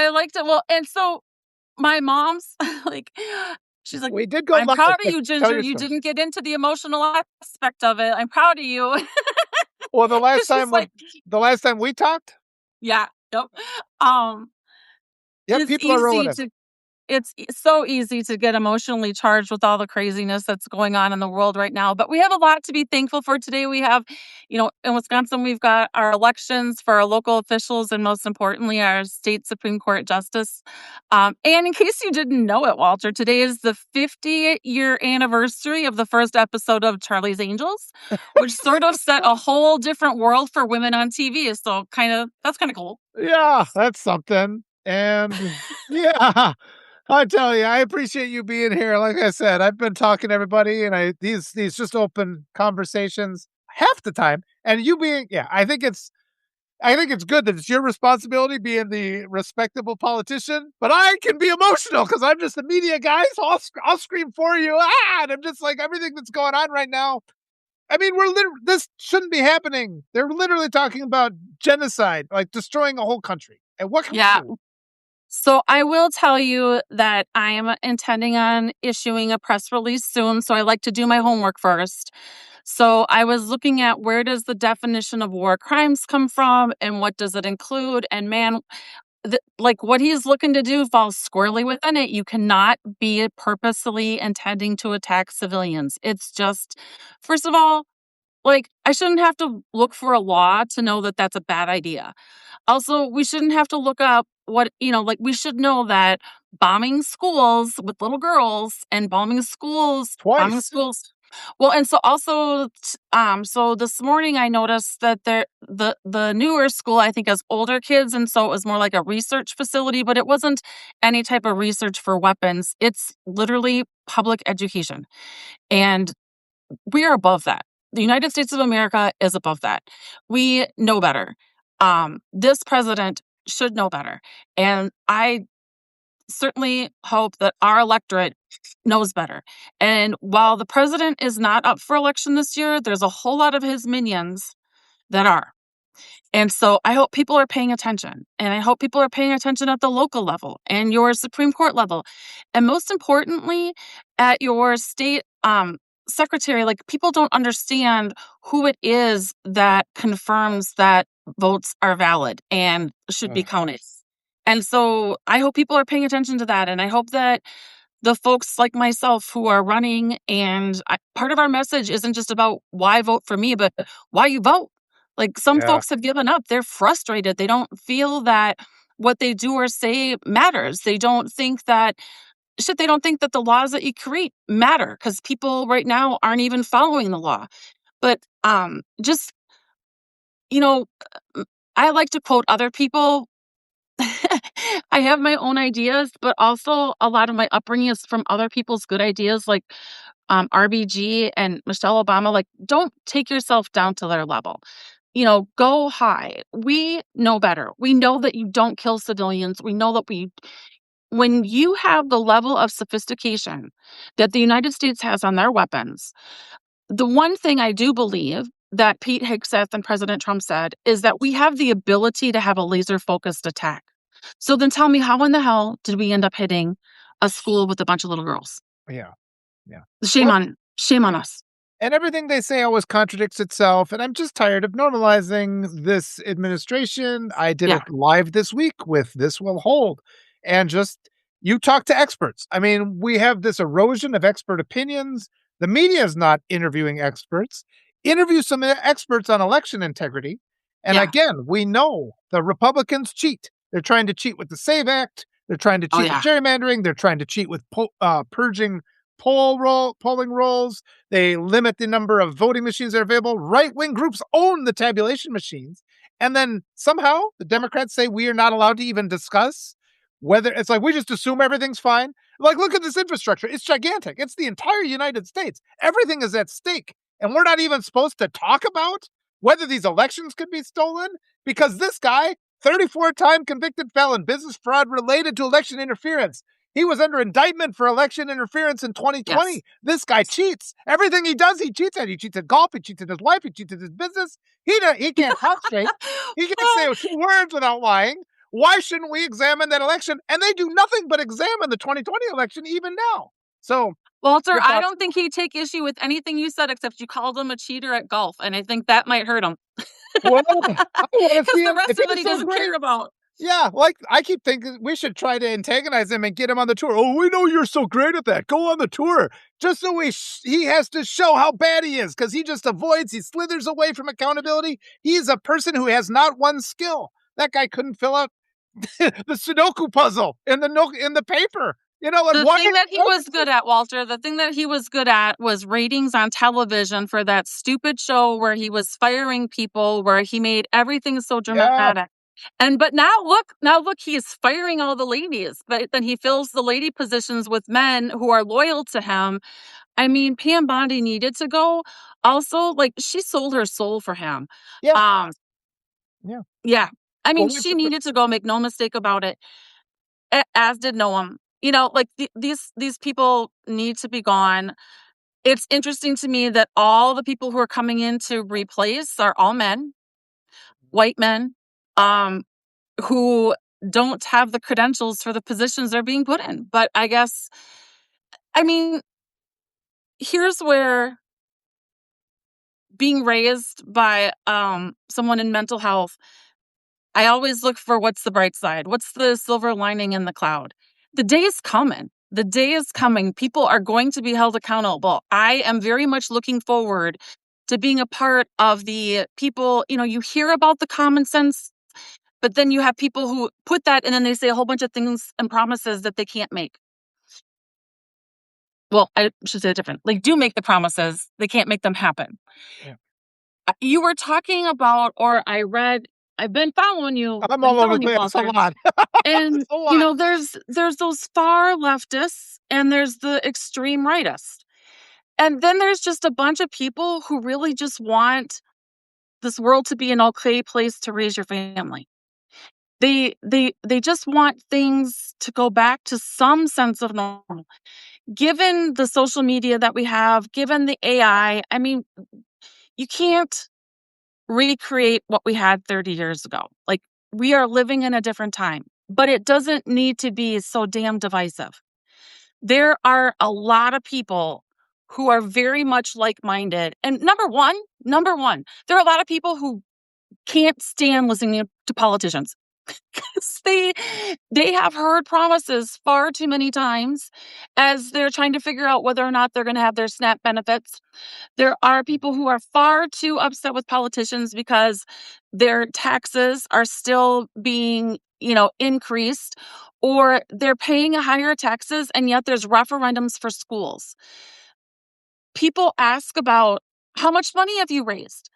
I liked it. Well, and so my mom's like, she's like, We did go I'm live, proud of but you, tell Ginger. your You story. didn't get into the emotional aspect of it. I'm proud of you. Well, the last She's time like, we talked, yeah, yep. Um, yep, it's people are rolling easy in. to so easy to get emotionally charged with all the craziness that's going on in the world right now. But we have a lot to be thankful for today. We have, in Wisconsin, we've got our elections for our local officials and most importantly, our state Supreme Court justice. And in case you didn't know it, Walter, today is the 50-year anniversary of the first episode of Charlie's Angels, which sort of set a whole different world for women on TV. So that's kind of cool. Yeah, that's something. And yeah, I tell you, I appreciate you being here. Like I said, I've been talking to everybody, and these just open conversations half the time. And you being, yeah, I think it's good that it's your responsibility being the respectable politician, but I can be emotional because I'm just the media guy, so I'll scream for you. And I'm just like everything that's going on right now. I mean, this shouldn't be happening. They're literally talking about genocide, like destroying a whole country. And what can we Yeah. do? So I will tell you that I am intending on issuing a press release soon. So I like to do my homework first. So I was looking at where does the definition of war crimes come from and what does it include? And man, like what he's looking to do falls squarely within it. You cannot be purposely intending to attack civilians. It's just, first of all, like I shouldn't have to look for a law to know that that's a bad idea. Also, we shouldn't have to look up like we should know that bombing schools with little girls and bombing Twice. schools. Well, and so also, so this morning I noticed that the newer school I think has older kids, and so it was more like a research facility, but it wasn't any type of research for weapons. It's literally public education, and we are above that. The United States of America is above that. We know better. This president should know better. And I certainly hope that our electorate knows better. And while the president is not up for election this year, there's a whole lot of his minions that are. And so I hope people are paying attention. And I hope people are paying attention at the local level and your Supreme Court level. And most importantly, at your state secretary, like people don't understand who it is that confirms that votes are valid and should be counted. And so I hope people are paying attention to that. And I hope that the folks like myself who are running part of our message isn't just about why vote for me, but why you vote. Like some Yeah. folks have given up. They're frustrated. They don't feel that what they do or say matters. They don't think that the laws that you create matter because people right now aren't even following the law. But just, you know, I like to quote other people. I have my own ideas, but also a lot of my upbringing is from other people's good ideas, like RBG and Michelle Obama. Like, don't take yourself down to their level. Go high. We know better. We know that you don't kill civilians. We know that when you have the level of sophistication that the United States has on their weapons, the one thing I do believe that Pete Hegseth and President Trump said is that we have the ability to have a laser focused attack. So then tell me, how in the hell did we end up hitting a school with a bunch of little girls? Yeah. Yeah. Shame Well, on us. and everything they say always contradicts itself. And I'm just tired of normalizing this administration. I did Yeah. it live this week with This Will Hold. And just, you talk to experts. I mean, we have this erosion of expert opinions. The media is not interviewing experts. Interview some experts on election integrity. And Yeah. again, we know the Republicans cheat. They're trying to cheat with the SAVE Act. They're trying to Oh, cheat with yeah. gerrymandering. They're trying to cheat with purging polling rolls. They limit the number of voting machines that are available. Right-wing groups own the tabulation machines. And then somehow the Democrats say we are not allowed to even discuss whether it's like we just assume everything's fine. Like, look at this infrastructure. It's gigantic. It's the entire United States. Everything is at stake. And we're not even supposed to talk about whether these elections could be stolen because this guy, 34-time convicted felon, business fraud related to election interference. He was under indictment for election interference in 2020. Yes. This guy cheats. Everything he does, he cheats at. He cheats at golf. He cheats at his wife. He cheats at his business. He can't talk straight. He can't say 2 words without lying. Why shouldn't we examine that election? And they do nothing but examine the 2020 election even now. So, Walter, your I thoughts? don't think he'd take issue with anything you said except you called him a cheater at golf, and I think that might hurt him Well, I want to because see the him. rest If of it he's he so doesn't great, care about. yeah, like I keep thinking we should try to antagonize him and get him on the tour. Oh, we know you're so great at that. Go on the tour. Just so he has to show how bad he is because he just avoids, he slithers away from accountability. He's a person who has not one skill. That guy couldn't fill out the Sudoku puzzle in the note in the paper. Like The why? thing that he was good at, Walter, the thing that he was good at was ratings on television for that stupid show where he was firing people, where he made everything so Yeah, dramatic. But now look, he is firing all the ladies, but then he fills the lady positions with men who are loyal to him. I mean, Pam Bondi needed to go. Also, like she sold her soul for him. yeah, Um, yeah. yeah. I Well, mean, she needed to go, make no mistake about it. As did Noam. Like these people need to be gone. It's interesting to me that all the people who are coming in to replace are all men, white men, um, who don't have the credentials for the positions they're being put in. But I guess, I mean, here's where being raised by someone in mental health, I always look for what's the bright side. What's the silver lining in the cloud? The day is coming. The day is coming. People are going to be held accountable. I am very much looking forward to being a part of the people. You hear about the common sense, but then you have people who put that and then they say a whole bunch of things and promises that they can't make. Well, I should say it different. Like, do make the promises, they can't make them happen. yeah. You were talking about, or I read, I'm been all over the following you, place. It's a Walter. lot. And It's a lot. there's those far leftists and there's the extreme rightists. And then there's just a bunch of people who really just want this world to be an okay place to raise your family. They just want things to go back to some sense of normal. Given the social media that we have, given the AI, I mean, you can't recreate what we had 30 years ago. Like, we are living in a different time, but it doesn't need to be so damn divisive. There are a lot of people who are very much like-minded. And number one, there are a lot of people who can't stand listening to politicians. 'Cause they have heard promises far too many times as they're trying to figure out whether or not they're going to have their SNAP benefits. There are people who are far too upset with politicians because their taxes are still being, increased, or they're paying higher taxes and yet there's referendums for schools. People ask about how much money have you raised?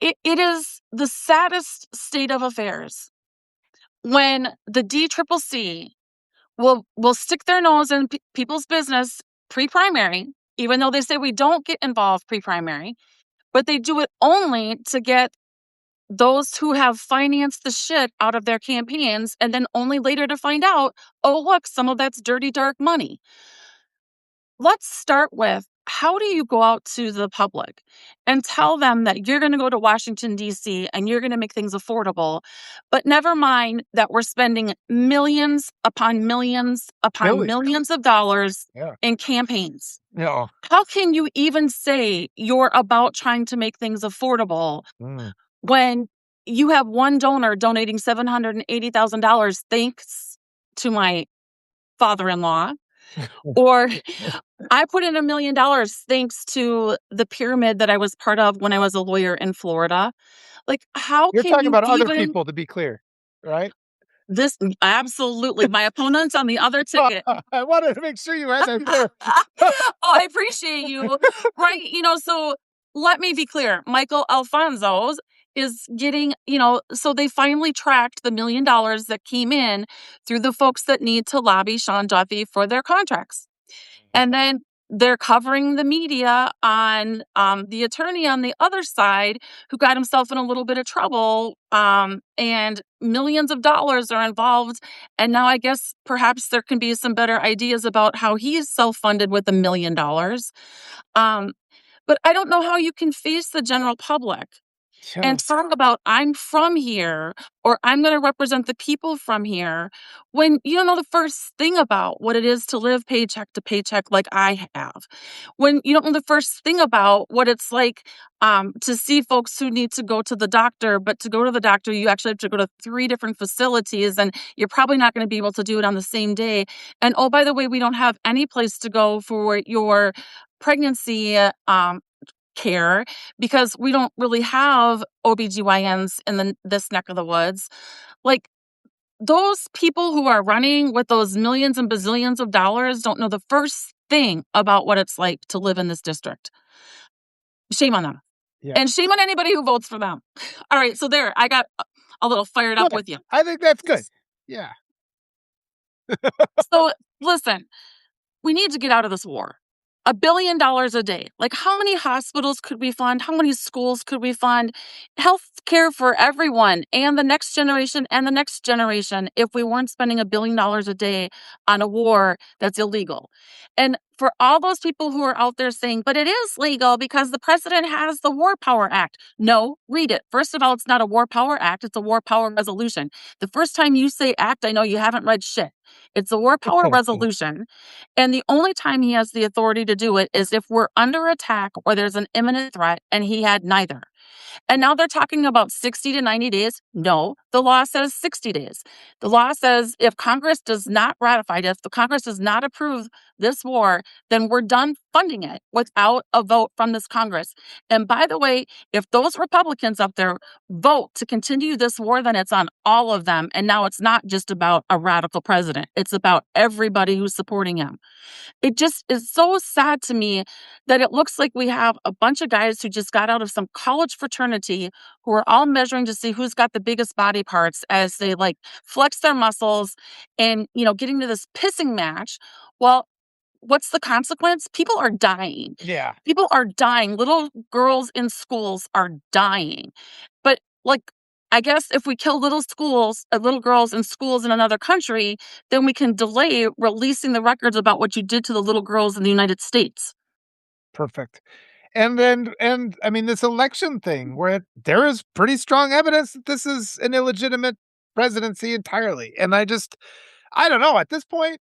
It is the saddest state of affairs when the DCCC will stick their nose in people's business pre-primary, even though they say we don't get involved pre-primary, but they do it only to get those who have financed the shit out of their campaigns, and then only later to find out, oh, look, some of that's dirty, dark money. Let's start with, how do you go out to the public and tell them that you're going to go to Washington, D.C. and you're going to make things affordable, but never mind that we're spending millions upon millions upon Billy. millions of dollars Yeah. in campaigns? No. How can you even say you're about trying to make things affordable Mm. when you have one donor donating $780,000 thanks to my father-in-law, or I put in $1 million thanks to the pyramid that I was part of when I was a lawyer in Florida? Like, how You're can talking you about other even people, to be clear, right? this absolutely my opponent's on the other ticket. I wanted to make sure you had that clear. Oh, I appreciate you. Right. So let me be clear. Michael Alfonso's is getting, so they finally tracked the $1 million that came in through the folks that need to lobby Sean Duffy for their contracts. And then they're covering the media on the attorney on the other side who got himself in a little bit of trouble, and millions of dollars are involved. And now I guess perhaps there can be some better ideas about how he is self-funded with $1 million. But I don't know how you can face the general public and Yeah. talk about I'm from here or I'm going to represent the people from here when you don't know the first thing about what it is to live paycheck to paycheck like I have. When you don't know the first thing about what it's like to see folks who need to go to the doctor, but to go to the doctor, you actually have to go to 3 different facilities and you're probably not going to be able to do it on the same day. And oh, by the way, we don't have any place to go for your pregnancy care because we don't really have OBGYNs in this neck of the woods. Like those people who are running with those millions and bazillions of dollars don't know the first thing about what it's like to live in this district. Shame on them. Yeah. And shame on anybody who votes for them. All right, so there, I got a little fired up Good. with you. I think that's good. Yeah. So listen, we need to get out of this war. $1 billion a day. Like, how many hospitals could we fund? How many schools could we fund? Health care for everyone and the next generation and the next generation if we weren't spending $1 billion a day on a war that's illegal. And for all those people who are out there saying, but it is legal because the president has the War Power Act. No, read it. First of all, it's not a War Power Act, it's a War Power Resolution. The first time you say act, I know you haven't read shit. It's a War Power Resolution. And the only time he has the authority to do it is if we're under attack or there's an imminent threat, and he had neither. And now they're talking about 60 to 90 days. No, the law says 60 days. The law says if Congress does not ratify it, if the Congress does not approve this war, then we're done funding it without a vote from this Congress. And by the way, if those Republicans up there vote to continue this war, then it's on all of them. And now it's not just about a radical president, it's about everybody who's supporting him. It just is so sad to me that it looks like we have a bunch of guys who just got out of some college fraternity who are all measuring to see who's got the biggest body parts as they like flex their muscles and, getting to this pissing match. Well, what's the consequence? People are dying. Yeah. People are dying. Little girls in schools are dying. But like, I guess if we kill little girls in schools in another country, then we can delay releasing the records about what you did to the little girls in the United States. Perfect. And I mean, this election thing where there is pretty strong evidence that this is an illegitimate presidency entirely. And I don't know, at this point,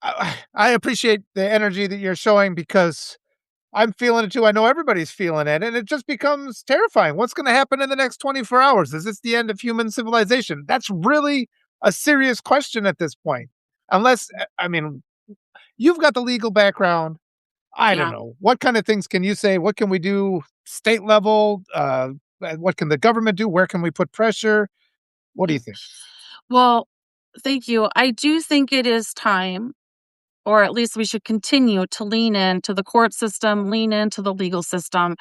I appreciate the energy that you're showing because I'm feeling it too. I know everybody's feeling it, and it just becomes terrifying. What's going to happen in the next 24 hours? Is this the end of human civilization? That's really a serious question at this point. Unless, I mean, you've got the legal background. I don't Yeah. know. What kind of things can you say? What can we do state level? What can the government do? Where can we put pressure? What do you think? Well, thank you. I do think it is time, or at least we should continue to lean into the court system, lean into the legal system,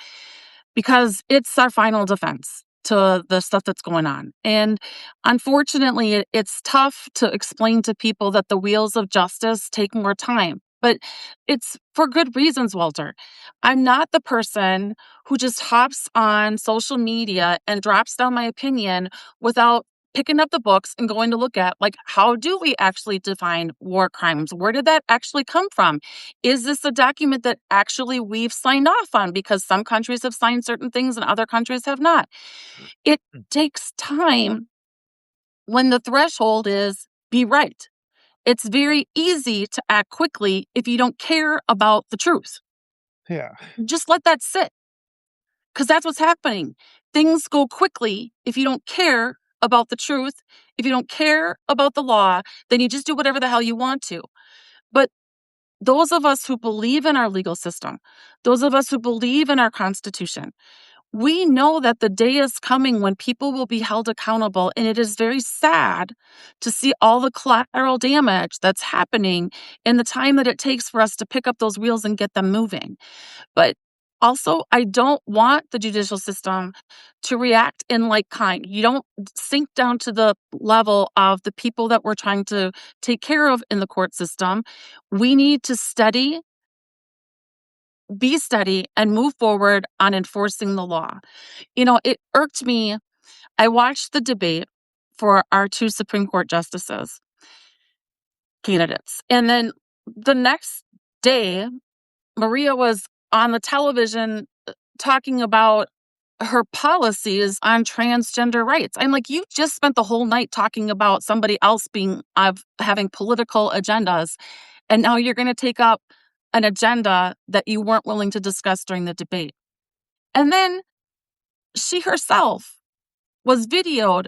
because it's our final defense to the stuff that's going on. And unfortunately, it's tough to explain to people that the wheels of justice take more time. But it's for good reasons, Walter. I'm not the person who just hops on social media and drops down my opinion without picking up the books and going to look at, like, how do we actually define war crimes? Where did that actually come from? Is this a document that actually we've signed off on? Because some countries have signed certain things and other countries have not. It takes time when the threshold is be right. It's very easy to act quickly if you don't care about the truth. Yeah. Just let that sit because that's what's happening. Things go quickly if you don't care about the truth. If you don't care about the law, then you just do whatever the hell you want to. But those of us who believe in our legal system, those of us who believe in our Constitution, we know that the day is coming when people will be held accountable. And it is very sad to see all the collateral damage that's happening in the time that it takes for us to pick up those wheels and get them moving. But also, I don't want the judicial system to react in like kind. You don't sink down to the level of the people that we're trying to take care of in the court system. We need to be steady, and move forward on enforcing the law. It irked me. I watched the debate for our 2 Supreme Court justices candidates. And then the next day, Maria was on the television talking about her policies on transgender rights. I'm like, you just spent the whole night talking about somebody else being having political agendas, and now you're going to take up an agenda that you weren't willing to discuss during the debate. And then she herself was videoed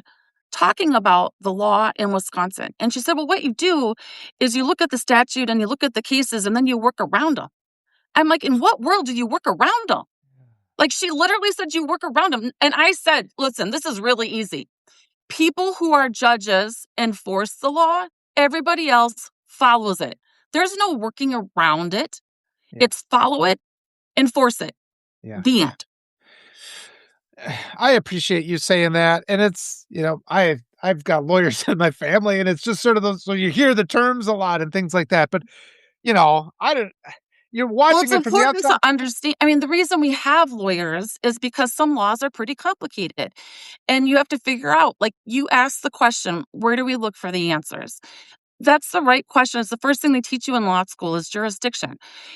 talking about the law in Wisconsin. And she said, well, what you do is you look at the statute and you look at the cases and then you work around them. I'm like, in what world do you work around them? Like, she literally said you work around them. And I said, listen, this is really easy. People who are judges enforce the law, everybody else follows it. There's no working around it. Yeah. It's follow it, enforce it. Yeah. The end. I appreciate you saying that, and it's, I've got lawyers in my family, and it's just sort of those, so you hear the terms a lot and things like that, but, I don't you're Well, watching it's it from the important to outside. understand. I mean, the reason we have lawyers is because some laws are pretty complicated. And you have to figure out, like, you ask the question, where do we look for the answers? That's the right question. It's the first thing they teach you in law school is jurisdiction.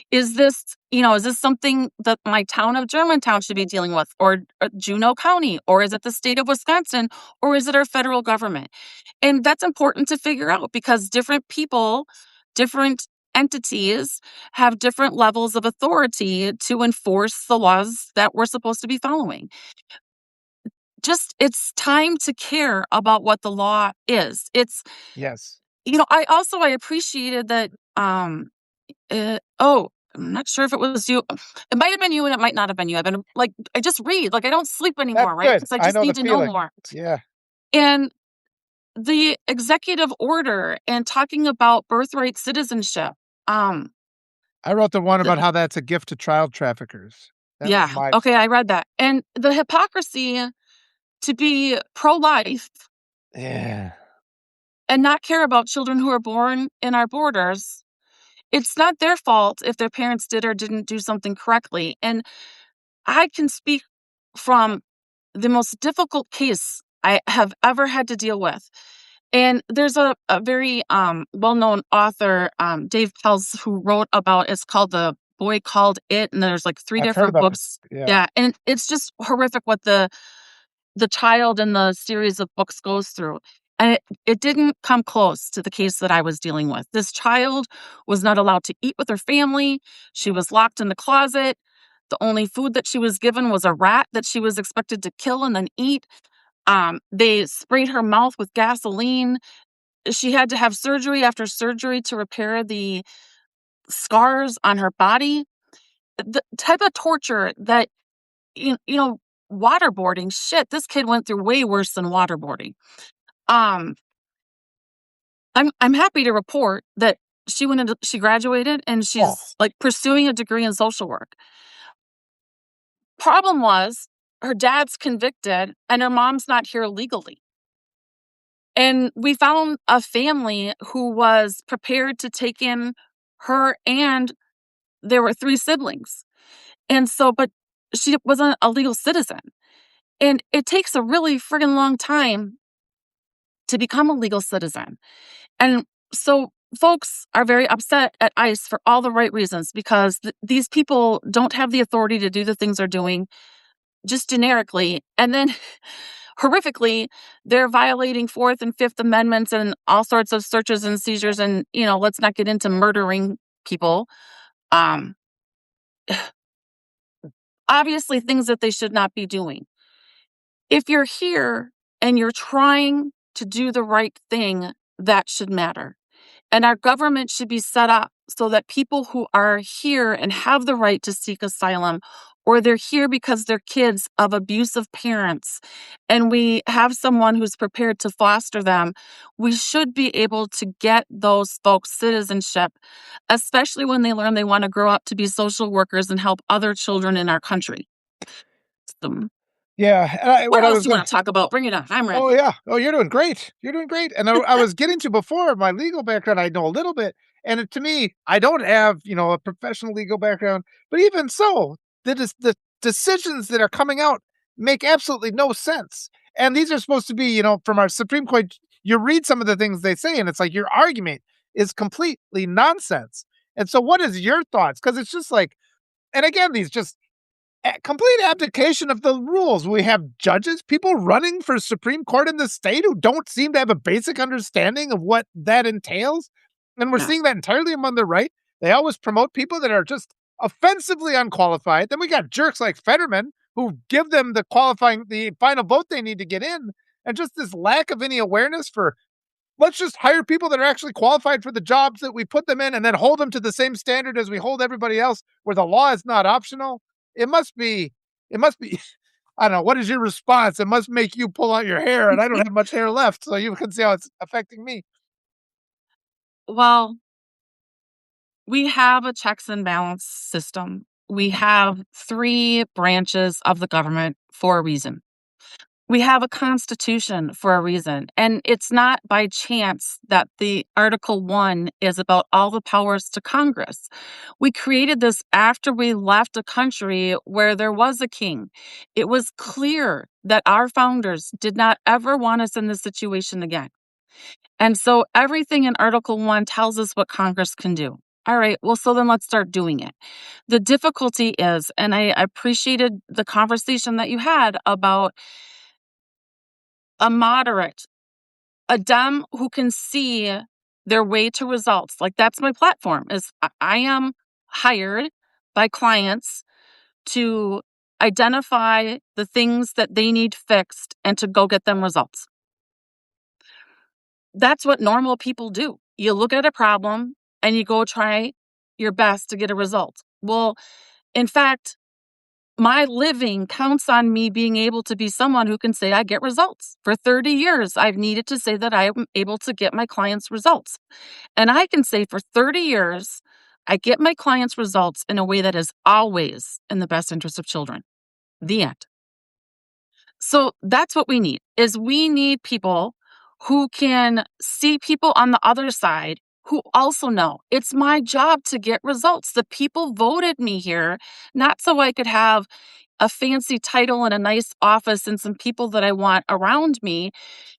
Is this something that my town of Germantown should be dealing with, or Juneau County, or is it the state of Wisconsin, or is it our federal government? And that's important to figure out because different people, different entities have different levels of authority to enforce the laws that we're supposed to be following. Just it's time to care about what the law is. Yes. I appreciated that oh, I'm not sure if it was you. It might have been you and it might not have been you. I've been like I just read, like I don't sleep That's anymore, right? good. Because I I just know the need to know feeling. more. Yeah. And the executive order and talking about birthright citizenship. Um, I wrote the one the, about how that's a gift to child traffickers. That was yeah, my okay, I read that. And the hypocrisy to be pro-life Yeah. and not care about children who are born in our borders. It's not their fault if their parents did or didn't do something correctly. And I can speak from the most difficult case I have ever had to deal with. And there's a very well-known author, Dave Pels, who wrote about it's called The Boy Called It, and there's like three I've heard different about this. books. Yeah. Yeah, and it's just horrific what the child in the series of books goes through. And it didn't come close to the case that I was dealing with. This child was not allowed to eat with her family. She was locked in the closet. The only food that she was given was a rat that she was expected to kill and then eat. They sprayed her mouth with gasoline. She had to have surgery after surgery to repair the scars on her body. The type of torture that, you, you know, waterboarding, shit, this kid went through way worse than waterboarding. Um, I'm happy to report that she graduated and Oh, she's like pursuing a degree in social work. Problem was her dad's convicted and her mom's not here legally. And we found a family who was prepared to take in her, and there were three siblings. And so, but she wasn't a legal citizen. And it takes a really friggin' long time to become a legal citizen. And so folks are very upset at ICE for all the right reasons because these people don't have the authority to do the things they're doing just generically. And then horrifically, they're violating Fourth and Fifth Amendments and all sorts of searches and seizures. And, let's not get into murdering people. Um, Obviously, things that they should not be doing. If you're here and you're trying to do the right thing, that should matter. And our government should be set up so that people who are here and have the right to seek asylum, or they're here because they're kids of abusive parents, and we have someone who's prepared to foster them, we should be able to get those folks citizenship, especially when they learn they want to grow up to be social workers and help other children in our country. So, yeah. And what what I else was do you going want to talk about? Bring it on. I'm Oh, ready. yeah. Oh, you're doing great. You're doing great. And I was getting to before my legal background, I know a little bit. And to me, I don't have, a professional legal background, but even so, the decisions that are coming out make absolutely no sense. And these are supposed to be, from our Supreme Court. You read some of the things they say, and it's like your argument is completely nonsense. And so, what is your thoughts? Because it's just like, and again, these just complete abdication of the rules. We have judges, people running for Supreme Court in the state who don't seem to have a basic understanding of what that entails. And we're Yeah. seeing that entirely among the right. They always promote people that are just offensively unqualified. Then we got jerks like Fetterman who give them the final vote they need to get in. And just this lack of any awareness for let's just hire people that are actually qualified for the jobs that we put them in and then hold them to the same standard as we hold everybody else where the law is not optional. It must be I don't know, what is your response? It must make you pull out your hair and I don't have much hair left, so you can see how it's affecting me. Well, we have a checks and balance system. We have three branches of the government for a reason. We have a constitution for a reason. And it's not by chance that the Article 1 is about all the powers to Congress. We created this after we left a country where there was a king. It was clear that our founders did not ever want us in this situation again. And so everything in Article 1 tells us what Congress can do. All right, well, so then let's start doing it. The difficulty is, and I appreciated the conversation that you had about a moderate, a Dem who can see their way to results. Like that's my platform is I am hired by clients to identify the things that they need fixed and to go get them results. That's what normal people do. You look at a problem and you go try your best to get a result. Well, in fact, my living counts on me being able to be someone who can say I get results. For 30 years, I've needed to say that I am able to get my clients results. And I can say for 30 years, I get my clients results in a way that is always in the best interest of children. The end. So that's what we need is we need people who can see people on the other side who also know it's my job to get results. The people voted me here, not so I could have a fancy title and a nice office and some people that I want around me.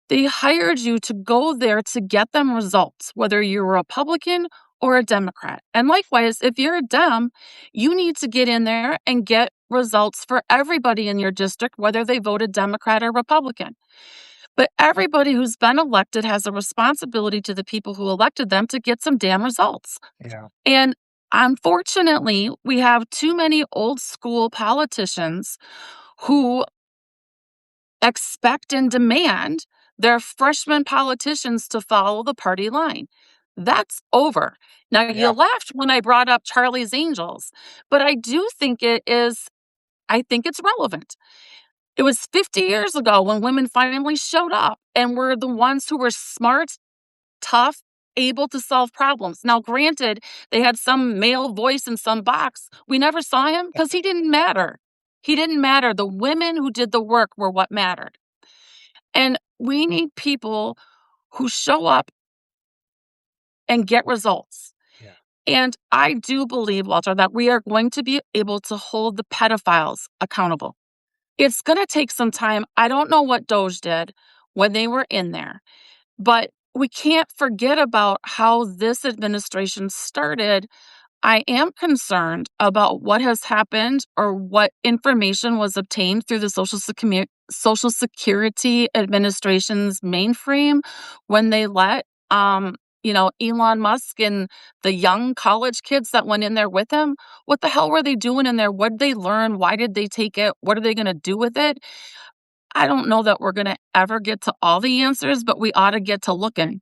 They hired you to go there to get them results, whether you're a Republican or a Democrat. And likewise, if you're a Dem, you need to get in there and get results for everybody in your district, whether they voted Democrat or Republican. But everybody who's been elected has a responsibility to the people who elected them to get some damn results. Yeah. And unfortunately, we have too many old school politicians who expect and demand their freshman politicians to follow the party line. That's over. Now, you Yeah. laughed when I brought up Charlie's Angels, but I think it's relevant. It was 50 years ago when women finally showed up and were the ones who were smart, tough, able to solve problems. Now, granted, they had some male voice in some box. We never saw him because he didn't matter. He didn't matter. The women who did the work were what mattered. And we need people who show up and get results. Yeah. And I do believe, Walter, that we are going to be able to hold the pedophiles accountable. It's going to take some time. I don't know what Doge did when they were in there, but we can't forget about how this administration started. I am concerned about what has happened or what information was obtained through the Social Security Administration's mainframe when they let Elon Musk and the young college kids that went in there with him. What the hell were they doing in there? What did they learn? Why did they take it? What are they going to do with it? I don't know that we're going to ever get to all the answers, but we ought to get to looking.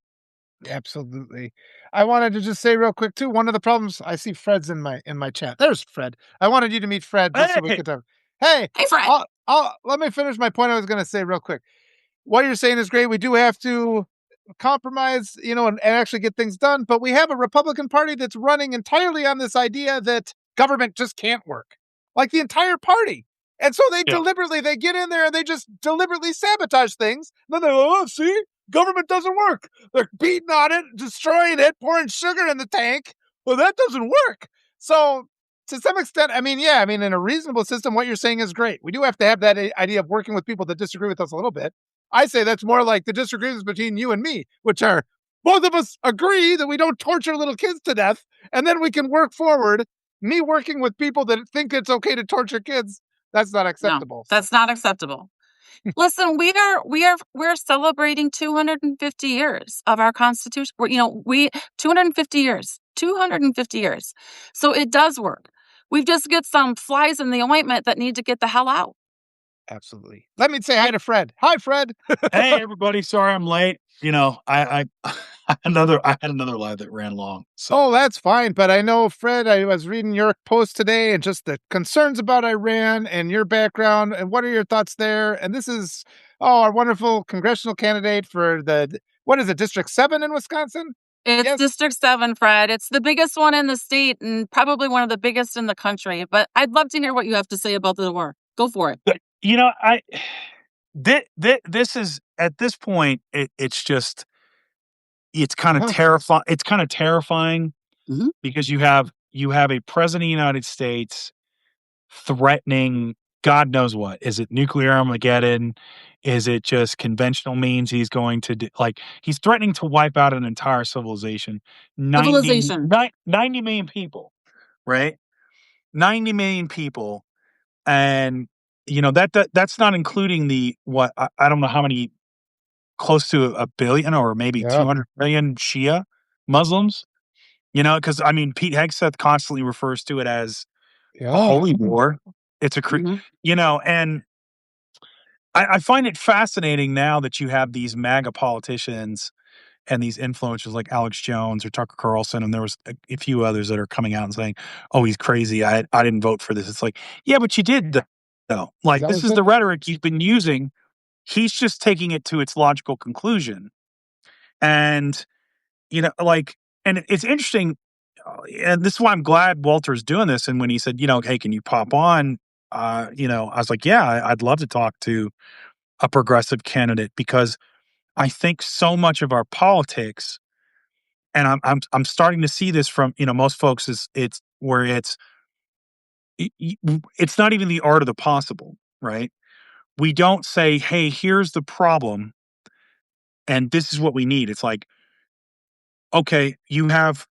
Absolutely. I wanted to just say real quick too, one of the problems I see Fred's in my chat. There's Fred. I wanted you to meet Fred just so we Hey, could talk. Hey, Hey, Fred. I'll let me finish my point I was gonna say real quick. What you're saying is great. We do have to compromise, and actually get things done. But we have a Republican Party that's running entirely on this idea that government just can't work, like the entire party. And so yeah, they get in there and they just deliberately sabotage things. Then they go, oh, see, government doesn't work. They're beating on it, destroying it, pouring sugar in the tank. Well, that doesn't work. So to some extent, in a reasonable system, what you're saying is great. We do have to have that idea of working with people that disagree with us a little bit. I say that's more like the disagreements between you and me, which are both of us agree that we don't torture little kids to death, and then we can work forward. Me working with people that think it's okay to torture kids, That's not No, acceptable. So that's not acceptable. Listen, we're celebrating 250 years of our Constitution. We 250 years, 250 years. So it does work. We've just got some flies in the ointment that need to get the hell out. absolutely. Let me say hi to Fred. Hi, Fred. Hey, everybody. Sorry I'm late. I I had another live that ran long. So Oh, that's fine. But I know, Fred, I was reading your post today and just the concerns about Iran and your background. And what are your thoughts there? And this is, our wonderful congressional candidate for what is it, District 7 in Wisconsin? It's Yes. District 7, Fred. It's the biggest one in the state and probably one of the biggest in the country. But I'd love to hear what you have to say about the war. Go for it. but, I this is at this point, it's just it's kind of Yeah. terrifying. It's kind of terrifying Mhm. because you have a president of the United States threatening God knows what. Is it nuclear Armageddon? Is it just conventional means he's going to do, like he's threatening to wipe out an entire civilization, Civilization. 90 million people, right? 90 million people. And that's not including the what I don't know how many, close to a billion or maybe Yeah. 200 million Shia Muslims, because I mean, Pete Hegseth constantly refers to it as a Yeah. holy war. It's Mhm. and I find it fascinating now that you have these MAGA politicians and these influencers like Alex Jones or Tucker Carlson, and there was a few others that are coming out and saying, "Oh, he's crazy. I didn't vote for this." It's like, yeah, but you did though. Is Like that this was is it? the rhetoric he's been using. He's just taking it to its logical conclusion, and like, and it's interesting. And this is why I'm glad Walter's doing this. And when he said, hey, can you pop on? I was like, yeah, I'd love to talk to a progressive candidate because I think so much of our politics, and I'm starting to see this from most folks is it's where it's not even the art of the possible, right? We don't say, hey, here's the problem, and this is what we need. It's like, okay, you have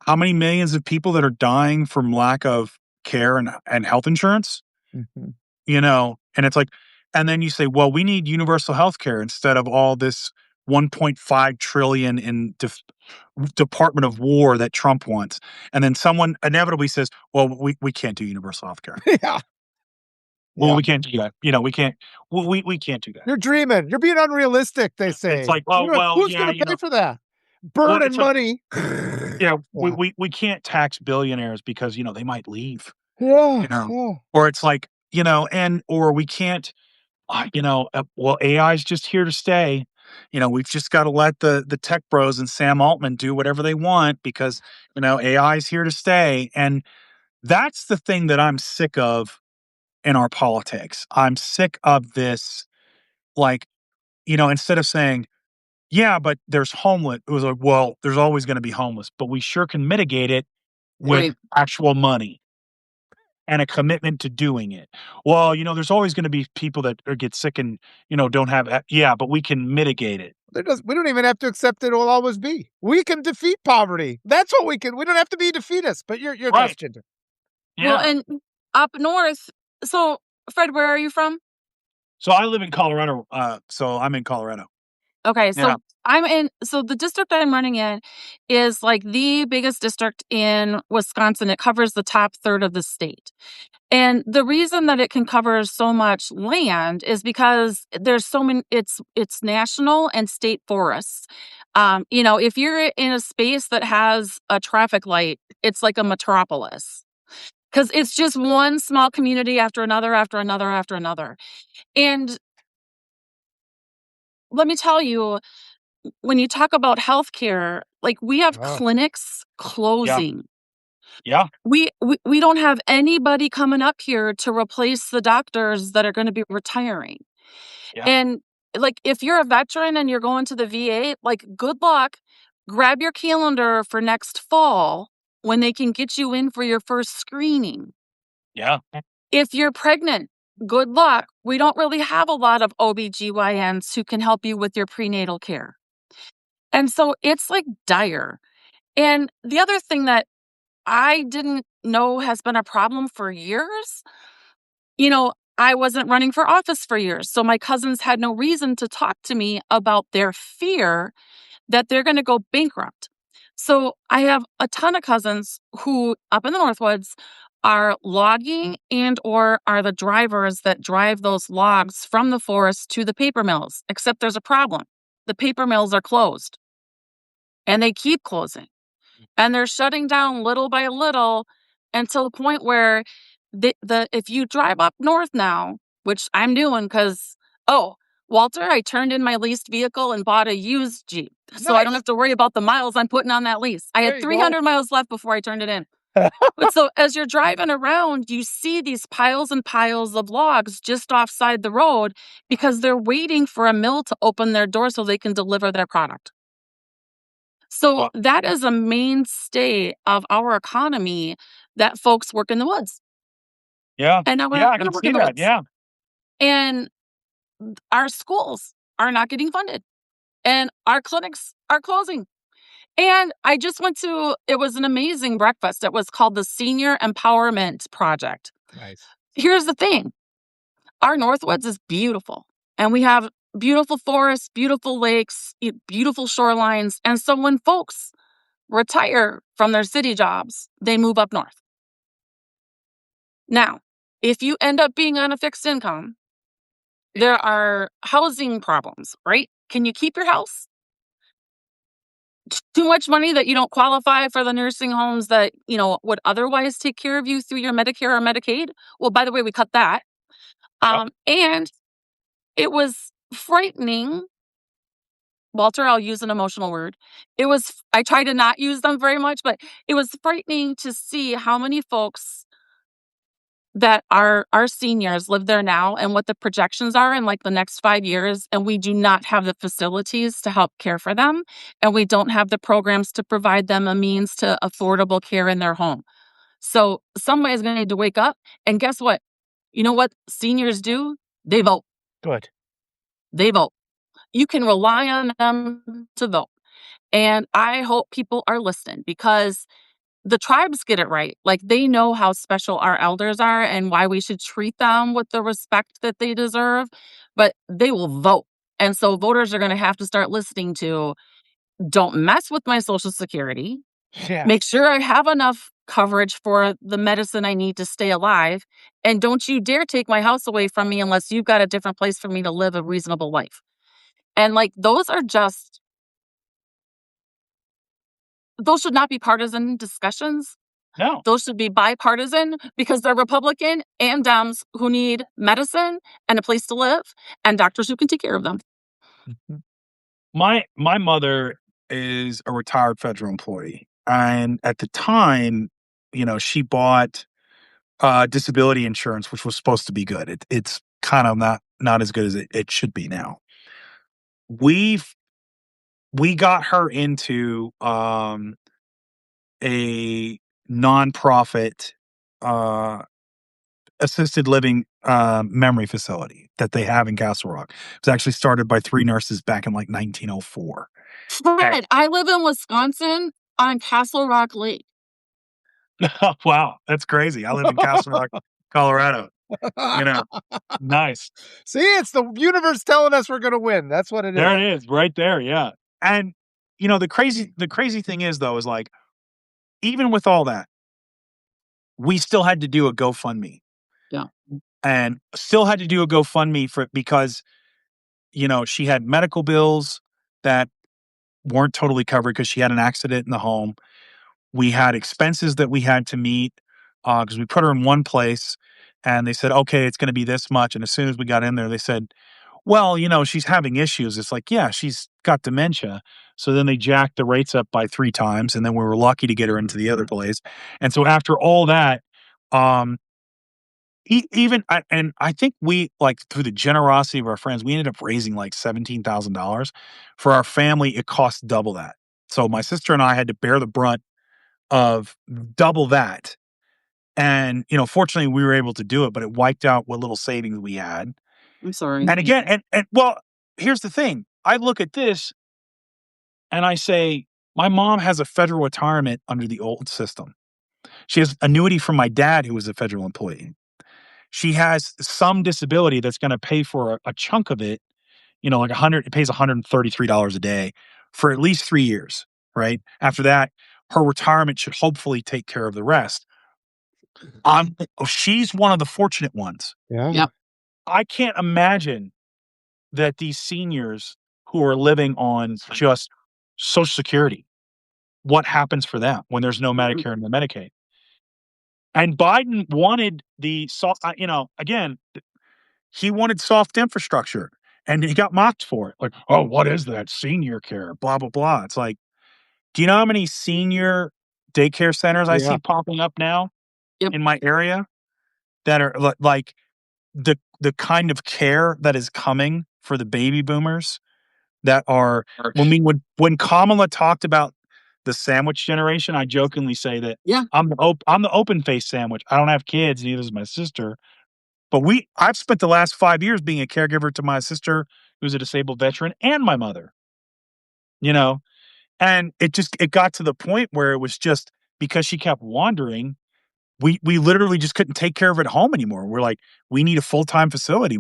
how many millions of people that are dying from lack of care and health insurance, Mhm. and it's like, and then you say, well, we need universal health care instead of all this 1.5 trillion in Department of War that Trump wants. And then someone inevitably says, well, we can't do universal health care. Yeah. Well, Yeah. we can't do that. We can't. Well, we can't do that. You're dreaming. You're being unrealistic, they It's say. like, oh well, Who's yeah, going to pay for that? well, Burning it's like, money. yeah, Yeah. we can't tax billionaires because they might leave, Yeah. you know, Yeah. or it's like and or we can't, well, AI is just here to stay. We've just got to let the tech bros and Sam Altman do whatever they want because AI is here to stay, and that's the thing that I'm sick of in our politics. I'm sick of this, like, instead of saying, yeah, but there's homeless. It was like, well, there's always going to be homeless, but we sure can mitigate it with Right. actual money and a commitment to doing it. Well, there's always going to be people that get sick and don't have. Yeah, but we can mitigate it. We don't even have to accept it will always be. We can defeat poverty. That's what we can. We don't have to be defeatists. But your thoughts, Right. Ginger. Well, Yeah. and up north. So, Fred, where are you from? So I live in Colorado. So I'm in Colorado. Okay, Yeah. so the district I'm running in is like the biggest district in Wisconsin. It covers the top third of the state. And the reason that it can cover so much land is because there's so many it's national and state forests. If you're in a space that has a traffic light, it's like a metropolis. Because it's just one small community after another, after another, after another. And let me tell you, when you talk about healthcare, like we have Oh, clinics Yeah. closing. Yeah. We don't have anybody coming up here to replace the doctors that are going to be retiring. Yeah. And like if you're a veteran and you're going to the VA, like good luck. Grab your calendar for next fall when they can get you in for your first screening. Yeah. If you're pregnant, good luck. We don't really have a lot of OBGYNs who can help you with your prenatal care. And so it's like dire. And the other thing that I didn't know has been a problem for years, I wasn't running for office for years. So my cousins had no reason to talk to me about their fear that they're going to go bankrupt. So I have a ton of cousins who up in the Northwoods are logging and or are the drivers that drive those logs from the forest to the paper mills. Except there's a problem. The paper mills are closed and they keep closing. And they're shutting down little by little until the point where the if you drive up north now, which I'm doing because, oh, Walter, I turned in my leased vehicle and bought a used Jeep. So I don't Nice. have to worry about the miles I'm putting on that lease. I There had you go. 300 miles left before I turned it in. But so as you're driving around, you see these piles and piles of logs just offside the road because they're waiting for a mill to open their door so they can deliver their product. So that is a mainstay of our economy that folks work in the woods. Yeah. And now we're Yeah, not I going can to work see in the that. woods. Yeah. And our schools are not getting funded. And our clinics are closing. And I just went to, it was an amazing breakfast. It was called the Senior Empowerment Project. Nice. Here's the thing. Our Northwoods is beautiful. And we have beautiful forests, beautiful lakes, beautiful shorelines. And so when folks retire from their city jobs, they move up north. Now, if you end up being on a fixed income, there are housing problems, right? Can you keep your house? Too much money that you don't qualify for the nursing homes that, would otherwise take care of you through your Medicare or Medicaid? Well, by the way, we cut that. And it was frightening. Walter, I'll use an emotional word. I try to not use them very much, but it was frightening to see how many folks that our seniors live there now and what the projections are in like the next 5 years, and we do not have the facilities to help care for them, and we don't have the programs to provide them a means to affordable care in their home. So somebody's going to need to wake up, and guess what? You know what seniors do? They vote. Good. They vote. You can rely on them to vote. And I hope people are listening because the tribes get it right. Like they know how special our elders are and why we should treat them with the respect that they deserve, but they will vote. And so voters are going to have to start listening to don't mess with my Social Security. Yeah. Make sure I have enough coverage for the medicine I need to stay alive. And don't you dare take my house away from me unless you've got a different place for me to live a reasonable life. And like those should not be partisan discussions. No. Those should be bipartisan because they're Republican and Dems who need medicine and a place to live and doctors who can take care of them. Mhm. My mother is a retired federal employee, and at the time, she bought disability insurance, which was supposed to be good. It's kind of not as good as it should be now. We've we got her into a nonprofit uh, assisted living memory facility that they have in Castle Rock. It was actually started by three nurses back in like 1904. Fred, I live in Wisconsin on Castle Rock Lake. Wow, that's crazy. I live in Castle Rock, Colorado. Nice. See, it's the universe telling us we're going to win. That's what it is. There it is, right there. Yeah, and the crazy thing is though is like even with all that, we still had to do a GoFundMe. Yeah. And still had to do a GoFundMe because she had medical bills that weren't totally covered because she had an accident in the home. We had expenses that we had to meet because we put her in one place and they said, okay, it's going to be this much. And as soon as we got in there, they said, well, she's having issues. It's like, yeah, she's got dementia. So then they jacked the rates up by 3 times. And then we were lucky to get her into the other place. And so after all that, um, and I think we like through the generosity of our friends, we ended up raising like $17,000 for our family. It cost double that. So my sister and I had to bear the brunt of double that. And, fortunately we were able to do it, but it wiped out what little savings we had. I'm sorry. And again, and well, here's the thing. I look at this and I say, my mom has a federal retirement under the old system. She has annuity from my dad, who was a federal employee. she has some disability that's going to pay for a chunk of it, like it pays $133 a day for at least 3 years, right? After that, her retirement should hopefully take care of the rest. She's one of the fortunate ones. Yeah. Yep. I can't imagine that these seniors who are living on just Social Security, what happens for them when there's no Medicare and no Medicaid. And Biden wanted the soft, again, he wanted soft infrastructure and he got mocked for it. Like, oh, what is that? Senior care, blah, blah, blah. It's like, do you know how many senior daycare centers I Yeah. see popping up now Yep. in my area that are like the kind of care that is coming for the baby boomers that are, when Kamala talked about the sandwich generation, I jokingly say that Yeah. I'm the open face sandwich. I don't have kids, neither does my sister. But I've spent the last 5 years being a caregiver to my sister, who's a disabled veteran, and my mother. And it got to the point where it was just because she kept wandering, we literally just couldn't take care of it at home anymore. We're like, we need a full-time facility.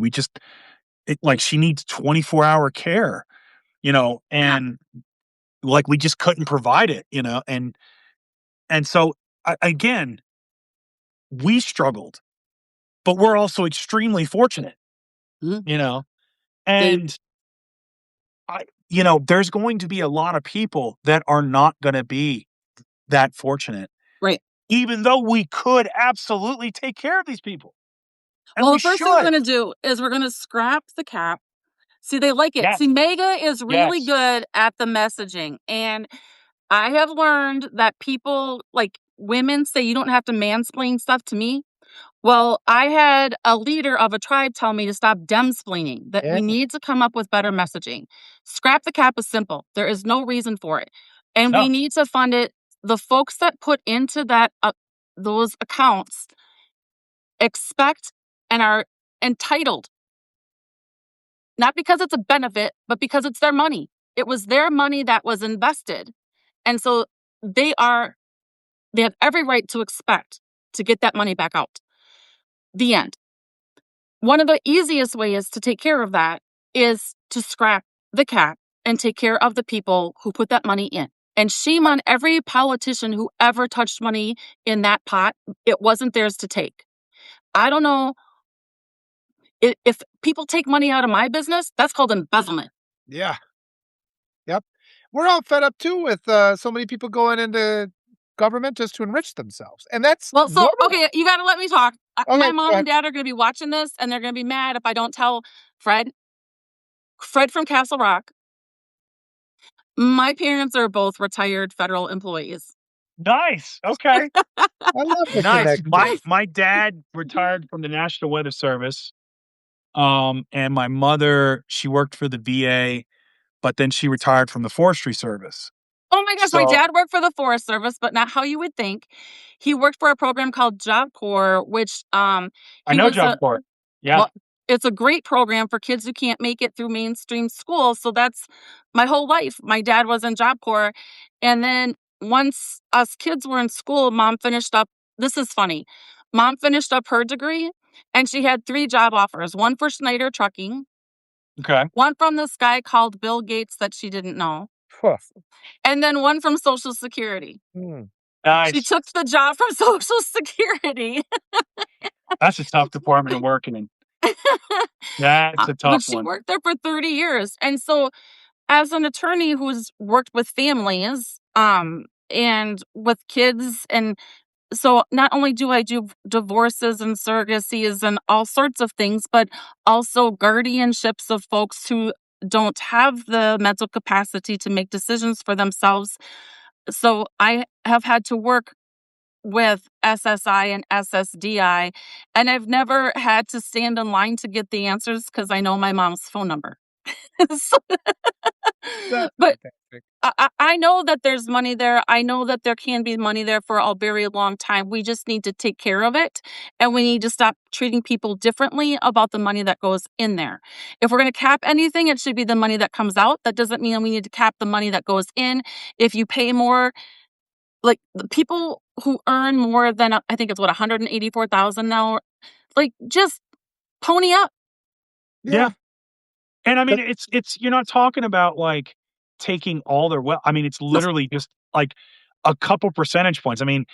She needs 24-hour care, and like we just couldn't provide it, and so again, we struggled, but we're also extremely fortunate, Mhm. and there's going to be a lot of people that are not going to be that fortunate, Right. even though we could absolutely take care of these people, and Well, we the first thing we're should. going to do is we're going to scrap the cap. See, they like it. Yes. See, Mega is really Yes. good at the messaging. And I have learned that people, like women, say you don't have to mansplain stuff to me. Well, I had a leader of a tribe tell me to stop demsplaining, that Yeah. we need to come up with better messaging. Scrap the cap is simple. There is no reason for it. And No. we need to fund it. The folks that put into those accounts expect and are entitled, not because it's a benefit, but because it's their money. It was their money that was invested. And so they have every right to expect to get that money back out. The end. One of the easiest ways to take care of that is to scrap the cap and take care of the people who put that money in. And shame on every politician who ever touched money in that pot. It wasn't theirs to take. I don't know if people take money out of my business, that's called embezzlement. Yeah. Yep. We're all fed up too with so many people going into government just to enrich themselves. And that's Well, so, normal. okay, you got to let me talk. Okay, My go mom ahead. and dad are going to be watching this, and they're going to be mad if I don't tell Fred. Fred from Castle Rock. My parents are both retired federal employees. Nice. Okay. I love the Nice. connection. My dad retired from the National Weather Service. And my mother, she worked for the VA, but then she retired from the Forestry Service. Oh my gosh, my So dad worked for the Forest Service, but not how you would think. He worked for a program called Job Corps, which I he know was Job Corps. Yeah. well, it's a great program for kids who can't make it through mainstream school. So that's my whole life. My dad was in Job Corps. And then once us kids were in school, mom finished up. This is funny. Mom finished up her degree and she had 3 job offers, one for Schneider Trucking, Okay. one from this guy called Bill Gates that she didn't know, Phew. and then one from Social Security. Hmm. She Nice. took the job from Social Security. That's a tough department to work in. That's a But tough she one. worked there for 30 years. And so as an attorney who's worked with families, and with kids, and so not only do I do divorces and surrogacies and all sorts of things, but also guardianships of folks who don't have the mental capacity to make decisions for themselves. So I have had to work with SSI and SSDI, and I've never had to stand in line to get the answers because I know my mom's phone number. So- That's but fantastic. I know that there's money there. I know that there can be money there for a very long time. We just need to take care of it. And we need to stop treating people differently about the money that goes in there. If we're going to cap anything, it should be the money that comes out. That doesn't mean we need to cap the money that goes in. If you pay more, like the people who earn more than, I think it's what, 184,000 now, Like, just pony up. Yeah. And I mean, it's you're not talking about like taking all their I mean, it's No. literally just like a couple percentage points. I mean,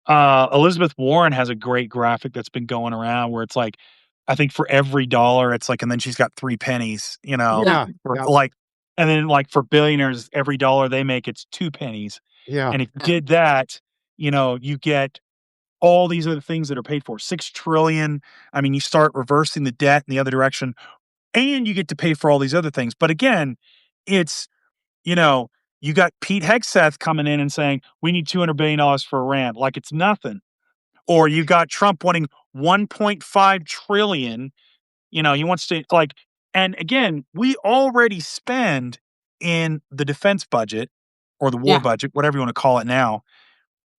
Elizabeth Warren has a great graphic that's been going around where it's like, I think for every dollar, it's like, and then she's got 3 pennies, Yeah. for Yeah. like, and then like for billionaires, every dollar they make, it's 2 pennies. Yeah. And if you did that, you get all these other things that are paid for 6 trillion. I mean, you start reversing the debt in the other direction and you get to pay for all these other things. But again, it's, you know, you got Pete Hegseth coming in and saying, we need $200 billion for Iran, like it's nothing. Or you got Trump wanting 1.5 trillion. He wants to like, and again, we already spend in the defense budget or the war Yeah. budget, whatever you want to call it now,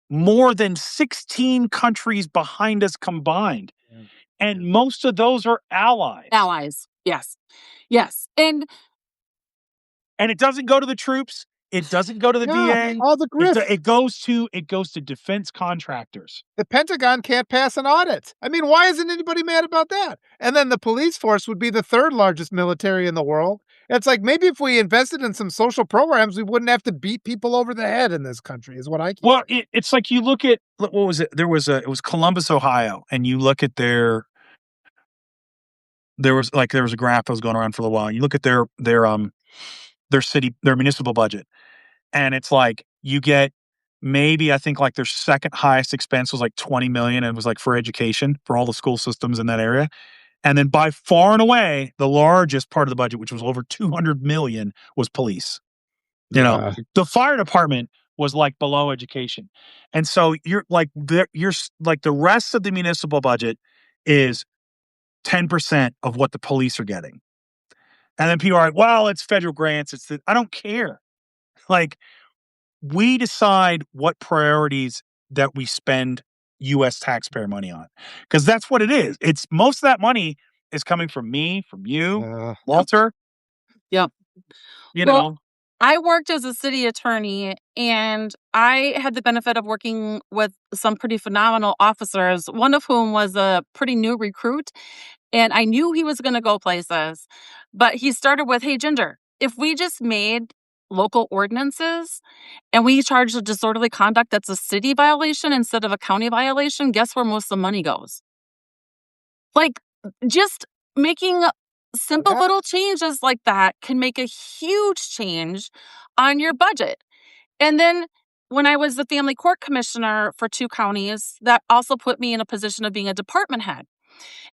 more than 16 countries behind us combined. Yeah. And most of those are allies. Allies. Yes. Yes. And And it doesn't go to the troops. It doesn't go to the Yeah. VA. All the It, grift. it goes to defense contractors. The Pentagon can't pass an audit. I mean, why isn't anybody mad about that? And then the police force would be the third largest military in the world. It's like maybe if we invested in some social programs, we wouldn't have to beat people over the head in this country, is what I keep. Well, it's like you look at what was it? It was Columbus, Ohio, and you look at there was a graph that was going around for a little while. You look at their municipal budget, and it's like you get maybe I think like their second highest expense was like 20 million, and it was like for education for all the school systems in that area. And then by far and away, the largest part of the budget, which was over 200 million, was police. Yeah. The fire department was like below education. And so you're like the rest of the municipal budget is 10% of what the police are getting. And then people are like, well, it's federal grants. I don't care. Like, we decide what priorities that we spend US taxpayer money on. Because that's what it is. It's most of that money is coming from me, from you, Walter. Yep. You Well, know. I worked as a city attorney and I had the benefit of working with some pretty phenomenal officers, one of whom was a pretty new recruit. And I knew he was going to go places. But he started with, hey, Ginger, if we just made local ordinances and we charge a disorderly conduct that's a city violation instead of a county violation, guess where most of the money goes? Like, just making simple Yeah. little changes like that can make a huge change on your budget. And then when I was the family court commissioner for 2 counties, that also put me in a position of being a department head.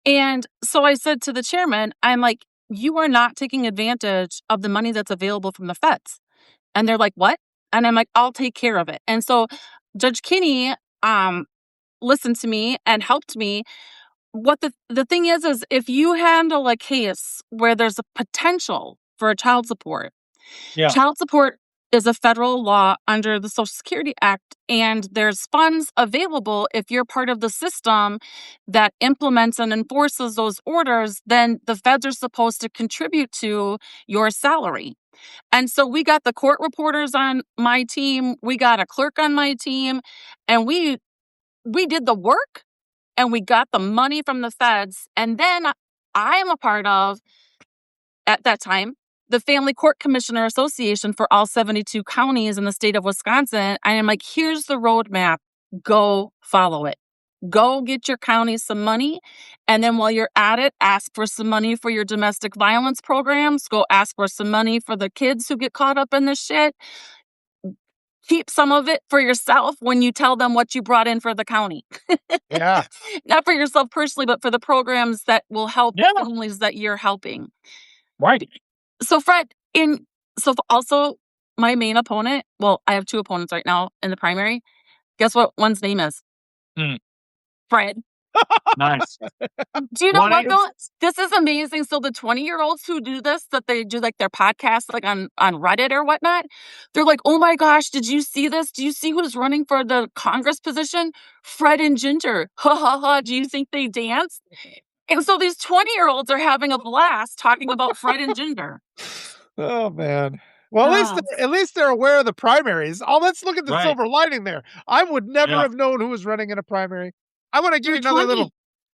And so I said to the chairman, I'm like, you are not taking advantage of the money that's available from the feds. And they're like, what? And I'm like, I'll take care of it. And so Judge Kinney listened to me and helped me. What the thing is if you handle a case where there's a potential for a Yeah. child support is a federal law under the Social Security Act, and there's funds available if you're part of the system that implements and enforces those orders, then the feds are supposed to contribute to your salary. And so we got the court reporters on my team, we got a clerk on my team, and we did the work and we got the money from the feds. And then I am a part of, at that time, the Family Court Commissioner Association for all 72 counties in the state of Wisconsin. I am like, here's the roadmap. Go follow it. Go get your county some money. And then while you're at it, ask for some money for your domestic violence programs. Go ask for some money for the kids who get caught up in this shit. Keep some of it for yourself when you tell them what you brought in for the county. Yeah. Not for yourself personally, but for the programs that will help Yeah. families that you're helping. Right. So Fred, also my main opponent, well, I have 2 opponents right now in the primary. Guess what one's name is? Hmm. Fred. Nice. Do you know One what is- though? This is amazing. So the 20-year-olds who do this, that they do like their podcasts like on Reddit or whatnot, they're like, oh my gosh, did you see this? Do you see who's running for the Congress position? Fred and Ginger. Ha ha ha. Do you think they dance? And so these 20-year-olds are having a blast talking about Fred and Ginger. Oh man. Well, Ah. at least they're aware of the primaries. Oh, let's look at the Right. silver lining there. I would never Yeah. have known who was running in a primary. I want to give you They're another 20. little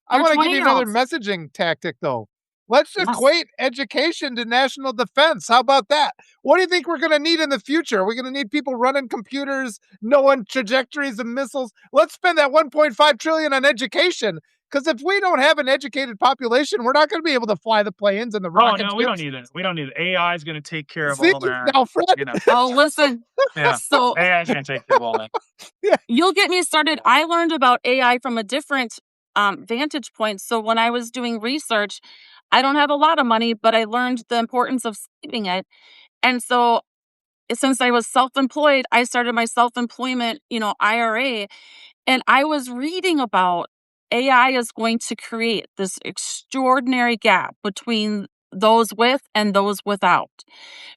I They're want to give you another 20-year-olds. messaging tactic, though. Let's Yes. equate education to national defense. How about that? What do you think we're going to need in the future? We're going to need people running computers, knowing trajectories of missiles. Let's spend that 1.5 trillion on education. Because if we don't have an educated population, we're not going to be able to fly the planes and the Oh rocket no, we don't ships. need it. We don't need it. AI is going to take care of See all that. now, Fred. You know, Oh, listen. yeah, So AI is going to take care of all that. Yeah. you'll get me started. I learned about AI from a different vantage point. So when I was doing research, I don't have a lot of money, but I learned the importance of saving it. And so since I was self-employed, I started my self-employment, IRA, and I was reading about AI is going to create this extraordinary gap between those with and those without.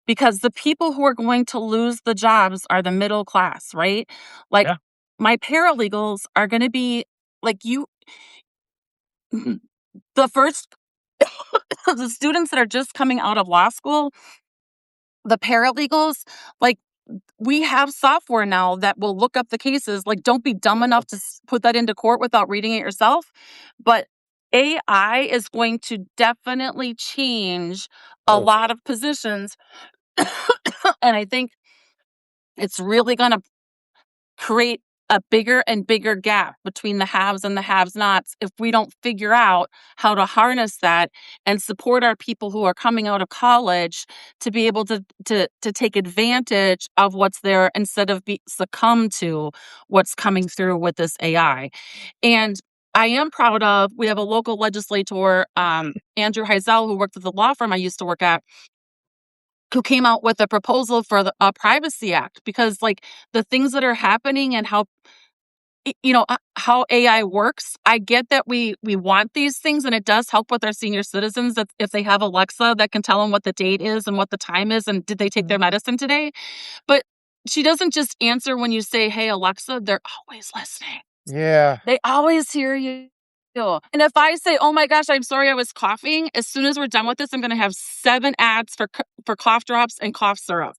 Because the people who are going to lose the jobs are the middle class, right? Like Yeah. my paralegals are going to be like the first the students that are just coming out of law school, the paralegals, like we have software now that will look up the cases. Like, don't be dumb enough to put that into court without reading it yourself. But AI is going to definitely change a Oh, lot of positions. And I think it's really going to create a bigger and bigger gap between the haves and the have-nots if we don't figure out how to harness that and support our people who are coming out of college to be able to take advantage of what's there instead of succumb to what's coming through with this AI. And I am proud of, we have a local legislator, Andrew Heisel, who worked at the law firm I used to work at, who came out with a proposal for a privacy act, because like the things that are happening and how AI works. I get that we want these things, and it does help with our senior citizens that if they have Alexa that can tell them what the date is and what the time is and did they take their medicine today. But she doesn't just answer when you say, "Hey Alexa," they're always listening. yeah. They always hear you. And if I say, "Oh my gosh, I'm sorry I was coughing," as soon as we're done with this, I'm going to have 7 ads for cough drops and cough syrup.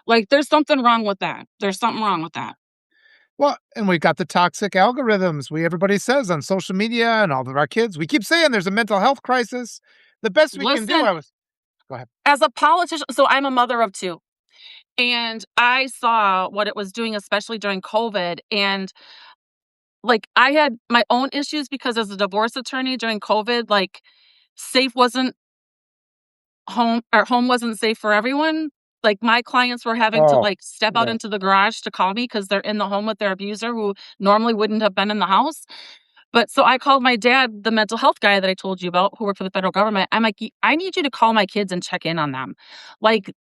Like there's something wrong with that. There's something wrong with that. Well, and we got the toxic algorithms. Everybody says on social media and all of our kids, we keep saying there's a mental health crisis. The best we can do, Listen, go ahead. as a politician, so I'm a mother of 2. And I saw what it was doing, especially during COVID. And like I had my own issues because as a divorce attorney during COVID, like safe wasn't home wasn't safe for everyone. Like my clients were having to Oh, like step out yeah. into the garage to call me because they're in the home with their abuser who normally wouldn't have been in the house. But so I called my dad, the mental health guy that I told you about, who worked for the federal government. I'm like, I need you to call my kids and check in on them. Like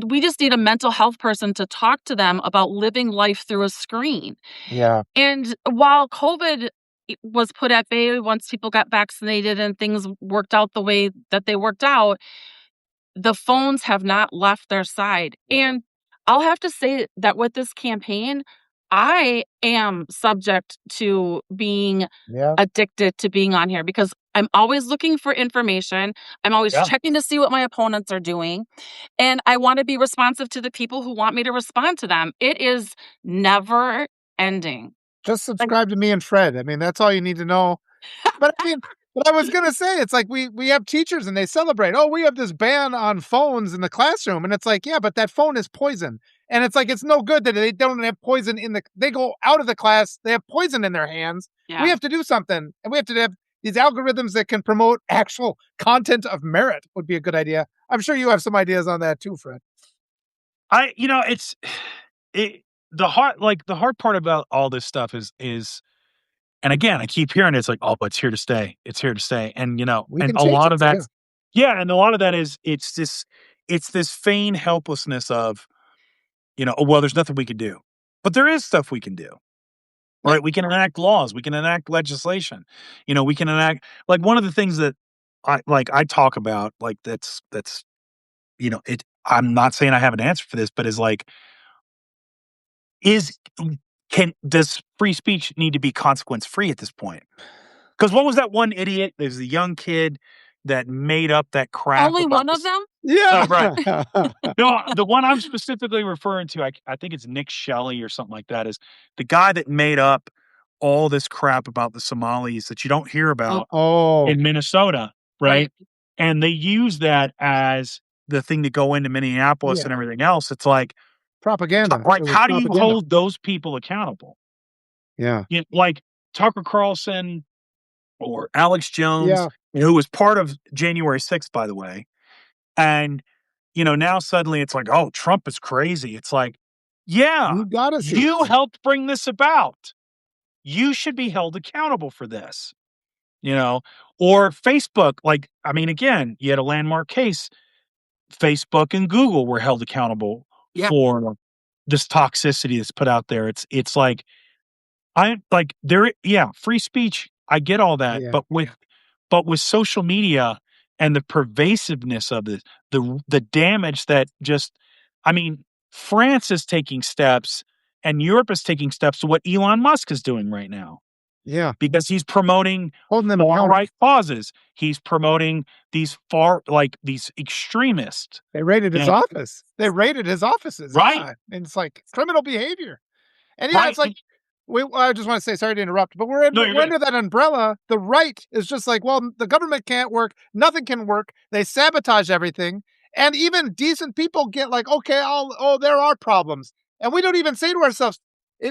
we just need a mental health person to talk to them about living life through a screen. Yeah. And while COVID was put at bay once people got vaccinated and things worked out the way that they worked out, the phones have not left their side. And I'll have to say that with this campaign, I am subject to being Yeah. addicted to being on here because I'm always looking for information. I'm always Yeah. checking to see what my opponents are doing. And I want to be responsive to the people who want me to respond to them. It is never ending. Just Like, subscribe to me and Fred. I mean, that's all you need to know. But I mean, but I was gonna say, it's like we have teachers and they celebrate. Oh, we have this ban on phones in the classroom, and it's like, yeah, but that phone is poison, and it's like it's no good that they don't have poison in the. They go out of the class, they have poison in their hands. We yeah. have to do something, and we have to have these algorithms that can promote actual content of merit. Would be a good idea. I'm sure you have some ideas on that too, Fred. It's it the hard part about all this stuff is and again, I keep hearing it's like, oh, but it's here to stay. It's here to stay. And We and can a change lot it. of Yeah. that's yeah, and a lot of that is it's this feigned helplessness of, oh, well, there's nothing we can do. But there is stuff we can do. Yeah. Right? We can enact laws, we can enact legislation. We can enact like one of the things that I talk about, like it I'm not saying I have an answer for this, but is like, is can does free speech need to be consequence free at this point? Because what was that one idiot? There's a young kid that made up that crap Only about one of this. them? Yeah. Right. No, the one I'm specifically referring to, I think it's Nick Shelley or something like that, is the guy that made up all this crap about the Somalis that you don't hear about Oh, in Minnesota, right? Right. And they use that as the thing to go into Minneapolis yeah. and everything else. It's like, Propaganda. It was how do you propaganda. hold those people accountable? Yeah. Like Tucker Carlson or Alex Jones, Yeah. who was part of January 6th, by the way. And, now suddenly it's like, oh, Trump is crazy. It's like, yeah, You got us here. you helped bring this about. You should be held accountable for this, or Facebook. Like, I mean, again, you had a landmark case. Facebook and Google were held accountable Yeah. for this toxicity that's put out there. It's like, free speech. I get all that, Yeah. but with social media and the pervasiveness of it, the damage that I mean, France is taking steps and Europe is taking steps to what Elon Musk is doing right now Yeah. because he's promoting Holding them far accountable. right causes. He's promoting these these extremists. They raided his And- office. They raided his offices. Right. Yeah. And it's like criminal behavior. And yeah, Right. it's like I just want to say, sorry to interrupt, but we're No, you're under that umbrella. The right is just like, well, the government can't work. Nothing can work. They sabotage everything. And even decent people get like, okay, there are problems. And we don't even say to ourselves,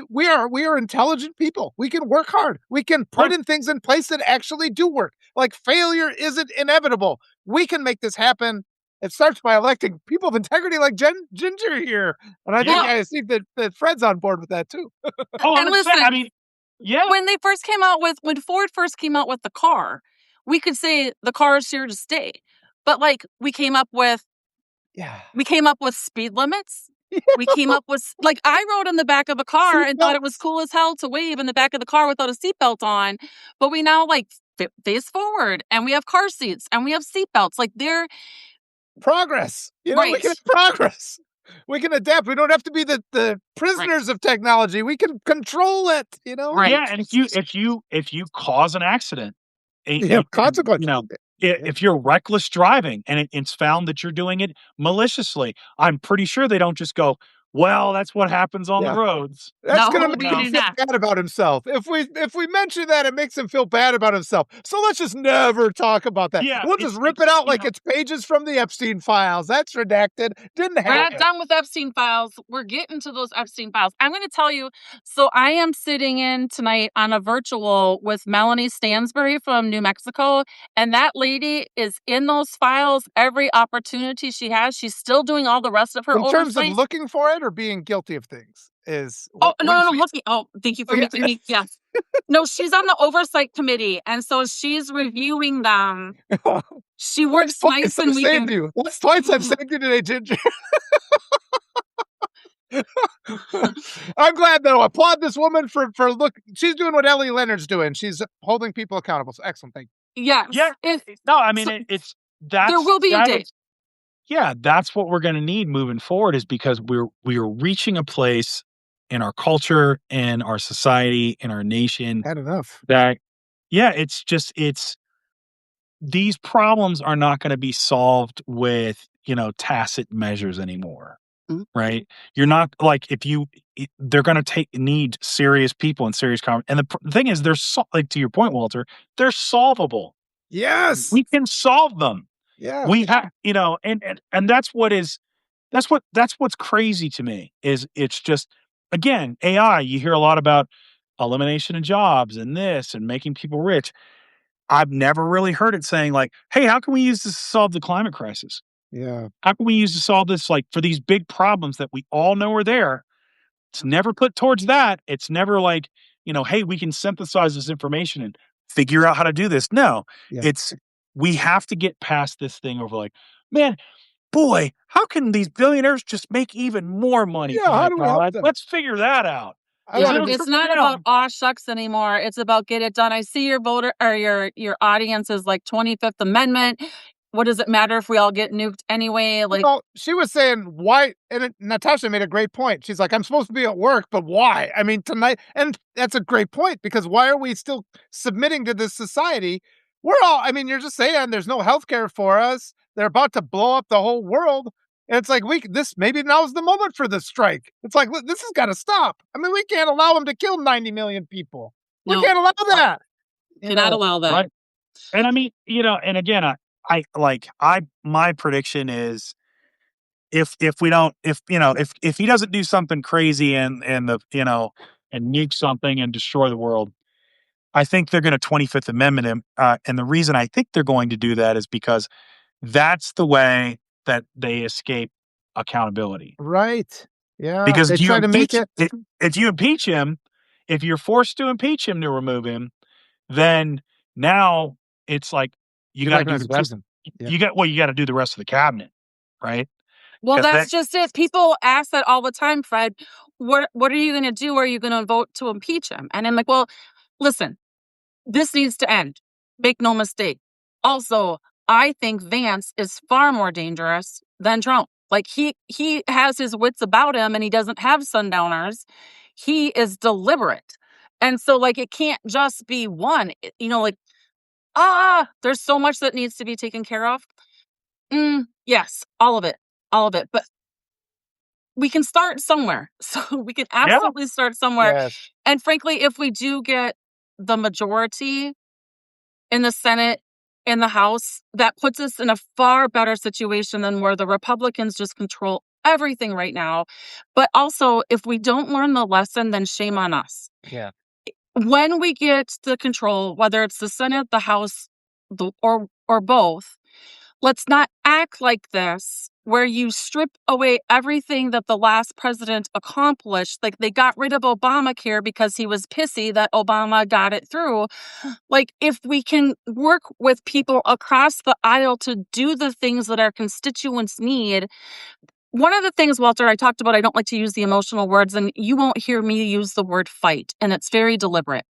we are intelligent people. We can work hard. We can put in things in place that actually do work. Like failure isn't inevitable. We can make this happen. It starts by electing people of integrity like Ginger here. And I think I see that Fred's on board with that too. Oh, And 100%. listen, I mean, yeah. when Ford first came out with the car, we could say the car is here to stay. But like we came up with speed limits. We came up with I rode in the back of a car and thought it was cool as hell to wave in the back of the car without a seatbelt on. But we now face forward and we have car seats and we have seatbelts. Like they're progress. We can progress. We can adapt. We don't have to be the prisoners of technology. We can control it, Right. Yeah, and if you cause an accident, consequences. If you're reckless driving and it's found that you're doing it maliciously, I'm pretty sure they don't just go, well, that's what happens on the roads. That's going to make him feel bad about himself. If we mention that, it makes him feel bad about himself. So let's just never talk about that. Yeah, we'll just rip it out like it's pages from the Epstein files. That's redacted. Didn't happen. We're not done with Epstein files. We're getting to those Epstein files. I'm going to tell you. So I am sitting in tonight on a virtual with Melanie Stansbury from New Mexico. And that lady is in those files every opportunity she has. She's still doing all the rest of her in terms of oversight. looking for it or being guilty of things no, looking. Oh, thank you for making me. Yeah. No, she's on the oversight committee. And so she's reviewing them. She works twice and weekends. That's twice I've saved you today, Ginger. I'm glad though. Applaud this woman for look. She's doing what Ellie Leonard's doing. She's holding people accountable. So excellent. Thank you. Yes. Yeah. No, I mean it's there will be a day. Yeah, that's what we're going to need moving forward is because we are reaching a place in our culture, in our society, in our nation Had enough. that, it's these problems are not going to be solved with, tacit measures anymore. Mm-hmm. Right. You're not like they're going to need serious people and serious and the thing is, to your point, Walter, they're solvable. Yes. We can solve them. Yeah. We have, and that's what's crazy to me is it's just, again, AI, you hear a lot about elimination of jobs and this and making people rich. I've never really heard it saying like, hey, how can we use this to solve the climate crisis? Yeah. How can we use to solve this, like for these big problems that we all know are there? It's never put towards that. It's never like, hey, we can synthesize this information and figure out how to do this. No, we have to get past this thing over like, man, boy, how can these billionaires just make even more money? Yeah, how do we help them? Let's figure that out. It's not about aw shucks anymore. It's about get it done. I see your voter or your audience is like 25th Amendment. What does it matter if we all get nuked anyway? Like, she was saying why, and Natasha made a great point. She's like, I'm supposed to be at work, but why? I mean, tonight, and that's a great point because why are we still submitting to this society? You're just saying there's no healthcare for us. They're about to blow up the whole world. And it's like, maybe now's the moment for the strike. It's like, this has got to stop. I mean, we can't allow them to kill 90 million people. We No, can't allow that. cannot allow that. right? And I mean, and again, my prediction is if we don't, if he doesn't do something crazy and nuke something and destroy the world, I think they're going to 25th Amendment him. And the reason I think they're going to do that is because that's the way that they escape accountability. Right. Yeah. Because They try to make it. if you impeach him, if you're forced to impeach him to remove him, then now it's like you You're got not to going do to the be president. Yeah. you got to do the rest of the cabinet, right? Well, Because that's just it. People ask that all the time, Fred. What are you going to do? Are you going to vote to impeach him? And I'm like, well, listen, this needs to end. Make no mistake. Also, I think Vance is far more dangerous than Trump. Like he has his wits about him and he doesn't have sundowners. He is deliberate. And so like it can't just be one. Like there's so much that needs to be taken care of. Yes, all of it. All of it. But we can start somewhere. So we can yeah, absolutely start somewhere. Yes. And frankly, if we do get the majority in the Senate, in the House, that puts us in a far better situation than where the Republicans just control everything right now. But also, if we don't learn the lesson, then shame on us. Yeah. When we get the control, whether it's the Senate, the House, or both, let's not act like this, where you strip away everything that the last president accomplished. Like they got rid of Obamacare because he was pissy that Obama got it through. Like if we can work with people across the aisle to do the things that our constituents need. One of the things, Walter, I talked about, I don't like to use the emotional words, and you won't hear me use the word fight, and it's very deliberate.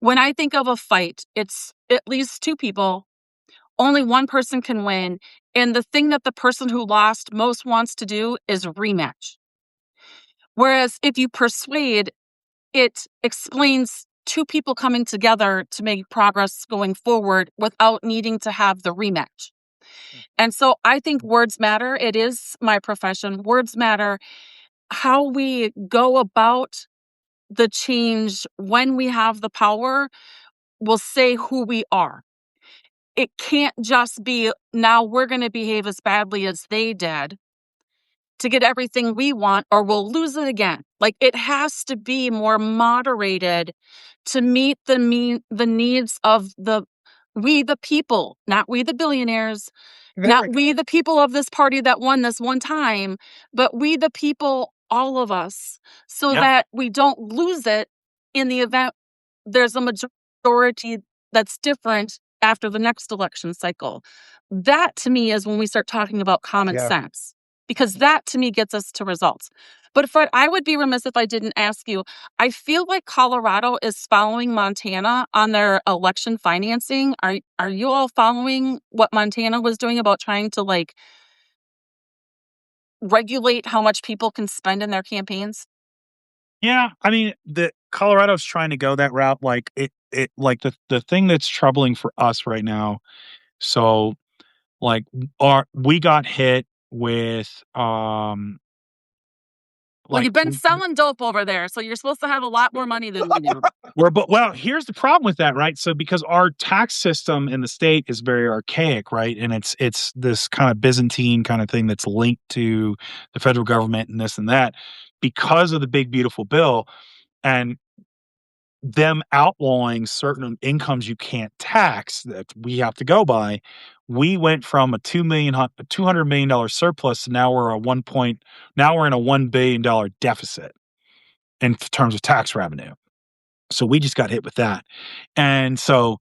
When I think of a fight, it's at least two people. Only one person can win. And the thing that the person who lost most wants to do is rematch. Whereas if you persuade, it explains two people coming together to make progress going forward without needing to have the rematch. And so I think words matter. It is my profession. Words matter. How we go about the change when we have the power will say who we are. It can't just be now we're going to behave as badly as they did to get everything we want or we'll lose it again. Like it has to be more moderated to meet the needs of we the people, not we the billionaires, not we the people of this party that won this one time, but we the people, all of us, so yeah, that we don't lose it in the event there's a majority that's different after the next election cycle. That to me is when we start talking about common Yeah. sense, because that to me gets us to results. But Fred, I would be remiss if I didn't ask you. I feel like Colorado is following Montana on their election financing. Are you all following what Montana was doing about trying to like regulate how much people can spend in their campaigns? yeah. I mean, the Colorado's trying to go that route. Like like the thing that's troubling for us right now. So, like, we got hit with Well, like you've been selling dope over there, so you're supposed to have a lot more money than we do. well, here's the problem with that, right? So because our tax system in the state is very archaic, right? And it's this kind of Byzantine kind of thing that's linked to the federal government and this and that because of the big beautiful bill and them outlawing certain incomes you can't tax that we have to go by. We went from a $200 million surplus to now we're now we're in a $1 billion deficit in terms of tax revenue. So we just got hit with that. And so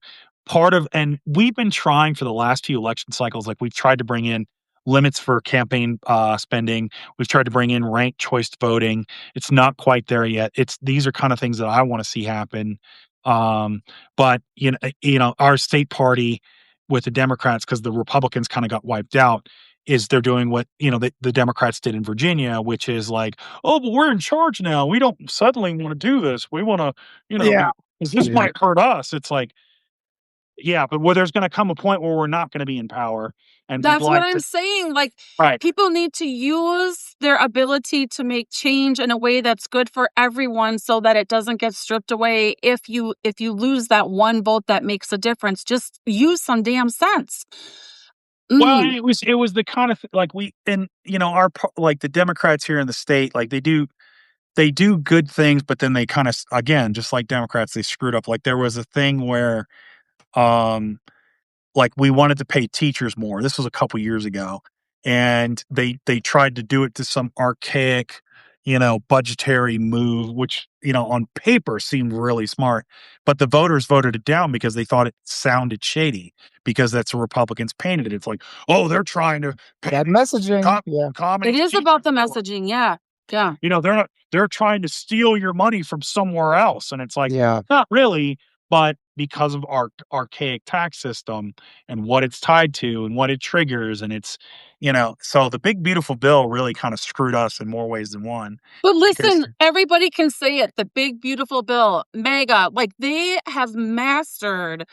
and we've been trying for the last few election cycles, like we've tried to bring in limits for campaign spending. We've tried to bring in ranked choice voting. It's not quite there yet. These are kind of things that I want to see happen. But our state party with the Democrats, because the Republicans kind of got wiped out, is they're doing what the Democrats did in Virginia, which is like, oh, but we're in charge now. We don't suddenly want to do this. We want to, Yeah. because this Yeah. might hurt us. It's like, Yeah, but where there's gonna come a point where we're not gonna be in power, and we'd That's what like I'm to. saying. Like, Right. people need to use their ability to make change in a way that's good for everyone so that it doesn't get stripped away if you lose that one vote that makes a difference. Just use some damn sense. Well, Mm. and it was the kind of like we and our like the Democrats here in the state, like they do good things, but then they kind of again, just like Democrats, they screwed up. Like there was a thing where um like we wanted to pay teachers more. This was a couple years ago, and they tried to do it to some archaic, budgetary move, which on paper seemed really smart, but the voters voted it down because they thought it sounded shady because that's what Republicans painted it. It's like, oh, they're trying to pay Bad messaging. com- Yeah. It comedy is about teachers the more. messaging. Yeah. Yeah. They're trying to steal your money from somewhere else. And it's like, Yeah. not really, but because of our archaic tax system and what it's tied to and what it triggers. And so the big beautiful bill really kind of screwed us in more ways than one. But Because listen, everybody can say it. The big beautiful bill, mega. Like, they have mastered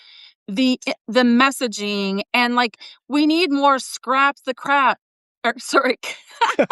the messaging, and like, we need more scrap the crap. Or sorry.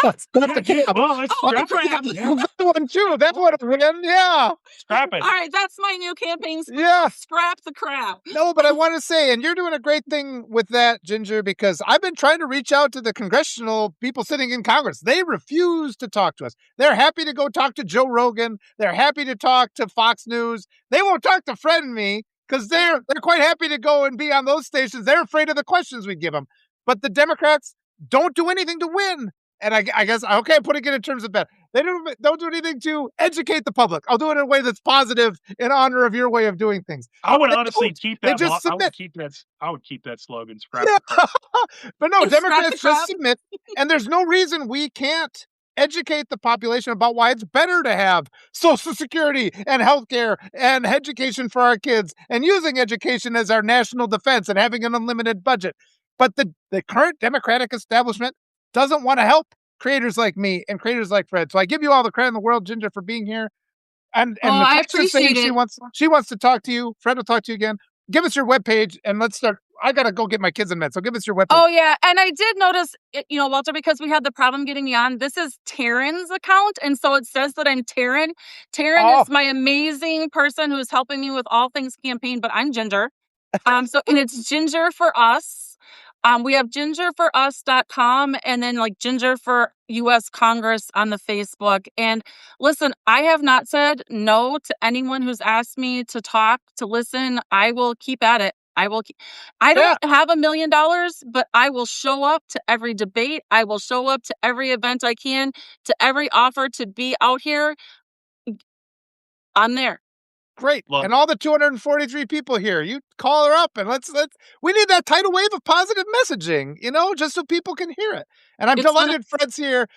That's not yeah, the yeah, cap. well, let's Oh, the scrap it. crap. Yeah, Good one too. That would have been, yeah. scrap it. All right, that's my new campaign. Yeah. Scrap the crap. No, but I want to say, and you're doing a great thing with that, Ginger, because I've been trying to reach out to the congressional people sitting in Congress. They refuse to talk to us. They're happy to go talk to Joe Rogan. They're happy to talk to Fox News. They won't talk to Fred and me because they're quite happy to go and be on those stations. They're afraid of the questions we give them. But the Democrats don't do anything to win. And I guess, okay, I'm putting it in terms of bad. They don't do anything to educate the public. I'll do it in a way that's positive in honor of your way of doing things. I would They honestly don't. keep They that. just I would submit. keep that. I would keep that slogan. Scrap Yeah. the crap. But no, Scrap the Democrats just crap. submit, and there's no reason we can't educate the population about why it's better to have Social Security and healthcare and education for our kids and using education as our national defense and having an unlimited budget. But the current Democratic establishment doesn't want to help creators like me and creators like Fred. So I give you all the credit in the world, Ginger, for being here. And Oh, I Natasha's saying appreciate it. she wants to talk to you. Fred will talk to you again. Give us your webpage and let's start. I gotta go get my kids in bed, so give us your webpage. Oh, yeah, and I did notice, Walter, because we had the problem getting you on, this is Taryn's account, and so it says that I'm Taryn. Taryn is my amazing person who is helping me with all things campaign, but I'm Ginger. And it's Ginger for Us. We have gingerforus.com and then like Ginger for US Congress on the Facebook. And listen, I have not said no to anyone who's asked me to talk, to listen. I will keep at it. I don't have $1 million, but I will show up to every debate. I will show up to every event I can, to every offer to be out here. I'm there. Great. Love And all the 243 people here, you call her up and we need that tidal wave of positive messaging, just so people can hear it. And I'm delighted Fred's here.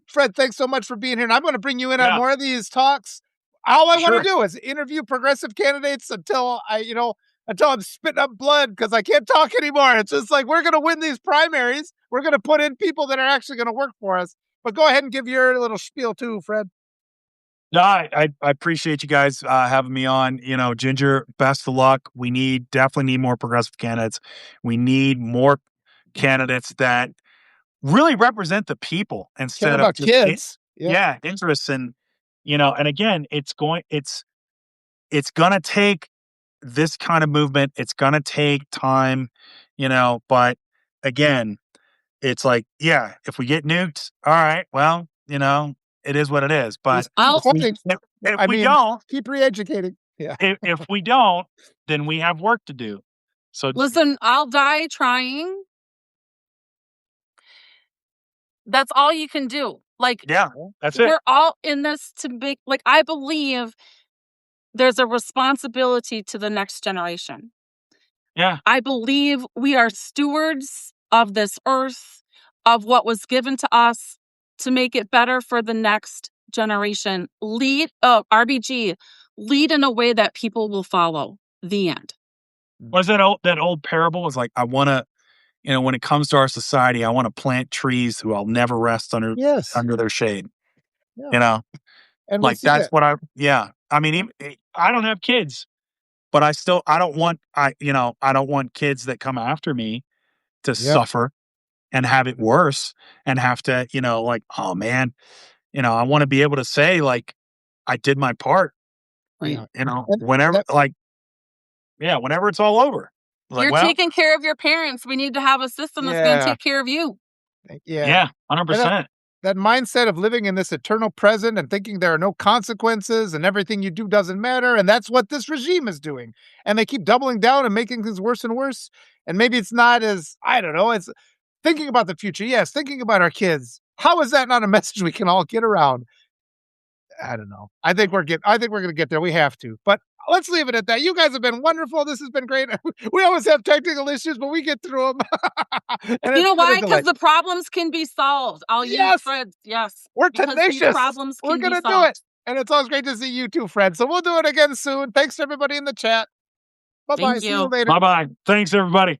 Fred, thanks so much for being here. And I'm going to bring you in on more of these talks. All I want to do is interview progressive candidates until I'm spitting up blood because I can't talk anymore. It's just like, we're going to win these primaries. We're going to put in people that are actually going to work for us. But go ahead and give your little spiel too, Fred. No, I appreciate you guys having me on. Ginger, best of luck. We definitely need more progressive candidates. We need more candidates that really represent the people instead of just kids. interests and again, it's gonna take this kind of movement. It's gonna take time, but again, it's like, yeah, if we get nuked, all right, well, it is what it is. But if we don't, keep re-educating. Yeah. if we don't, then we have work to do. So listen, I'll die trying. That's all you can do. Like, yeah, that's it. We're all in this to make, like, I believe there's a responsibility to the next generation. Yeah. I believe we are stewards of this earth, of what was given to us to make it better for the next generation. RBG, lead in a way that people will follow. The end. Was that old parable? Was like, I want to, when it comes to our society, I want to plant trees who I'll never rest under their shade. Yeah. And like that's what I mean, I don't have kids, but I don't want I don't want kids that come after me to Yep. suffer and have it worse and have to, like, oh man, I want to be able to say like I did my part, Yeah. And whenever that like yeah, whenever it's all over. Like, You're well, taking care of your parents. We need to have a system that's gonna yeah. take care of you. Yeah. yeah, And 100%. that mindset of living in this eternal present and thinking there are no consequences and everything you do doesn't matter. And that's what this regime is doing. And they keep doubling down and making things worse and worse. And maybe it's not as, I don't know, it's thinking about the future. Yes, thinking about our kids. How is that not a message we can all get around? I don't know. I think we're gonna get there. We have to. But let's leave it at that. You guys have been wonderful. This has been great. We always have technical issues, but we get through them. And You it's know been a why? Because delight. the problems can be solved. I'll use Yes. Fred's yes, We're because these tenacious. problems We're can be gonna do it. solved. And it's always great to see you too, Fred. So we'll do it again soon. Thanks to everybody in the chat. Bye bye. Thank See you you. later. Bye bye. Thanks, everybody.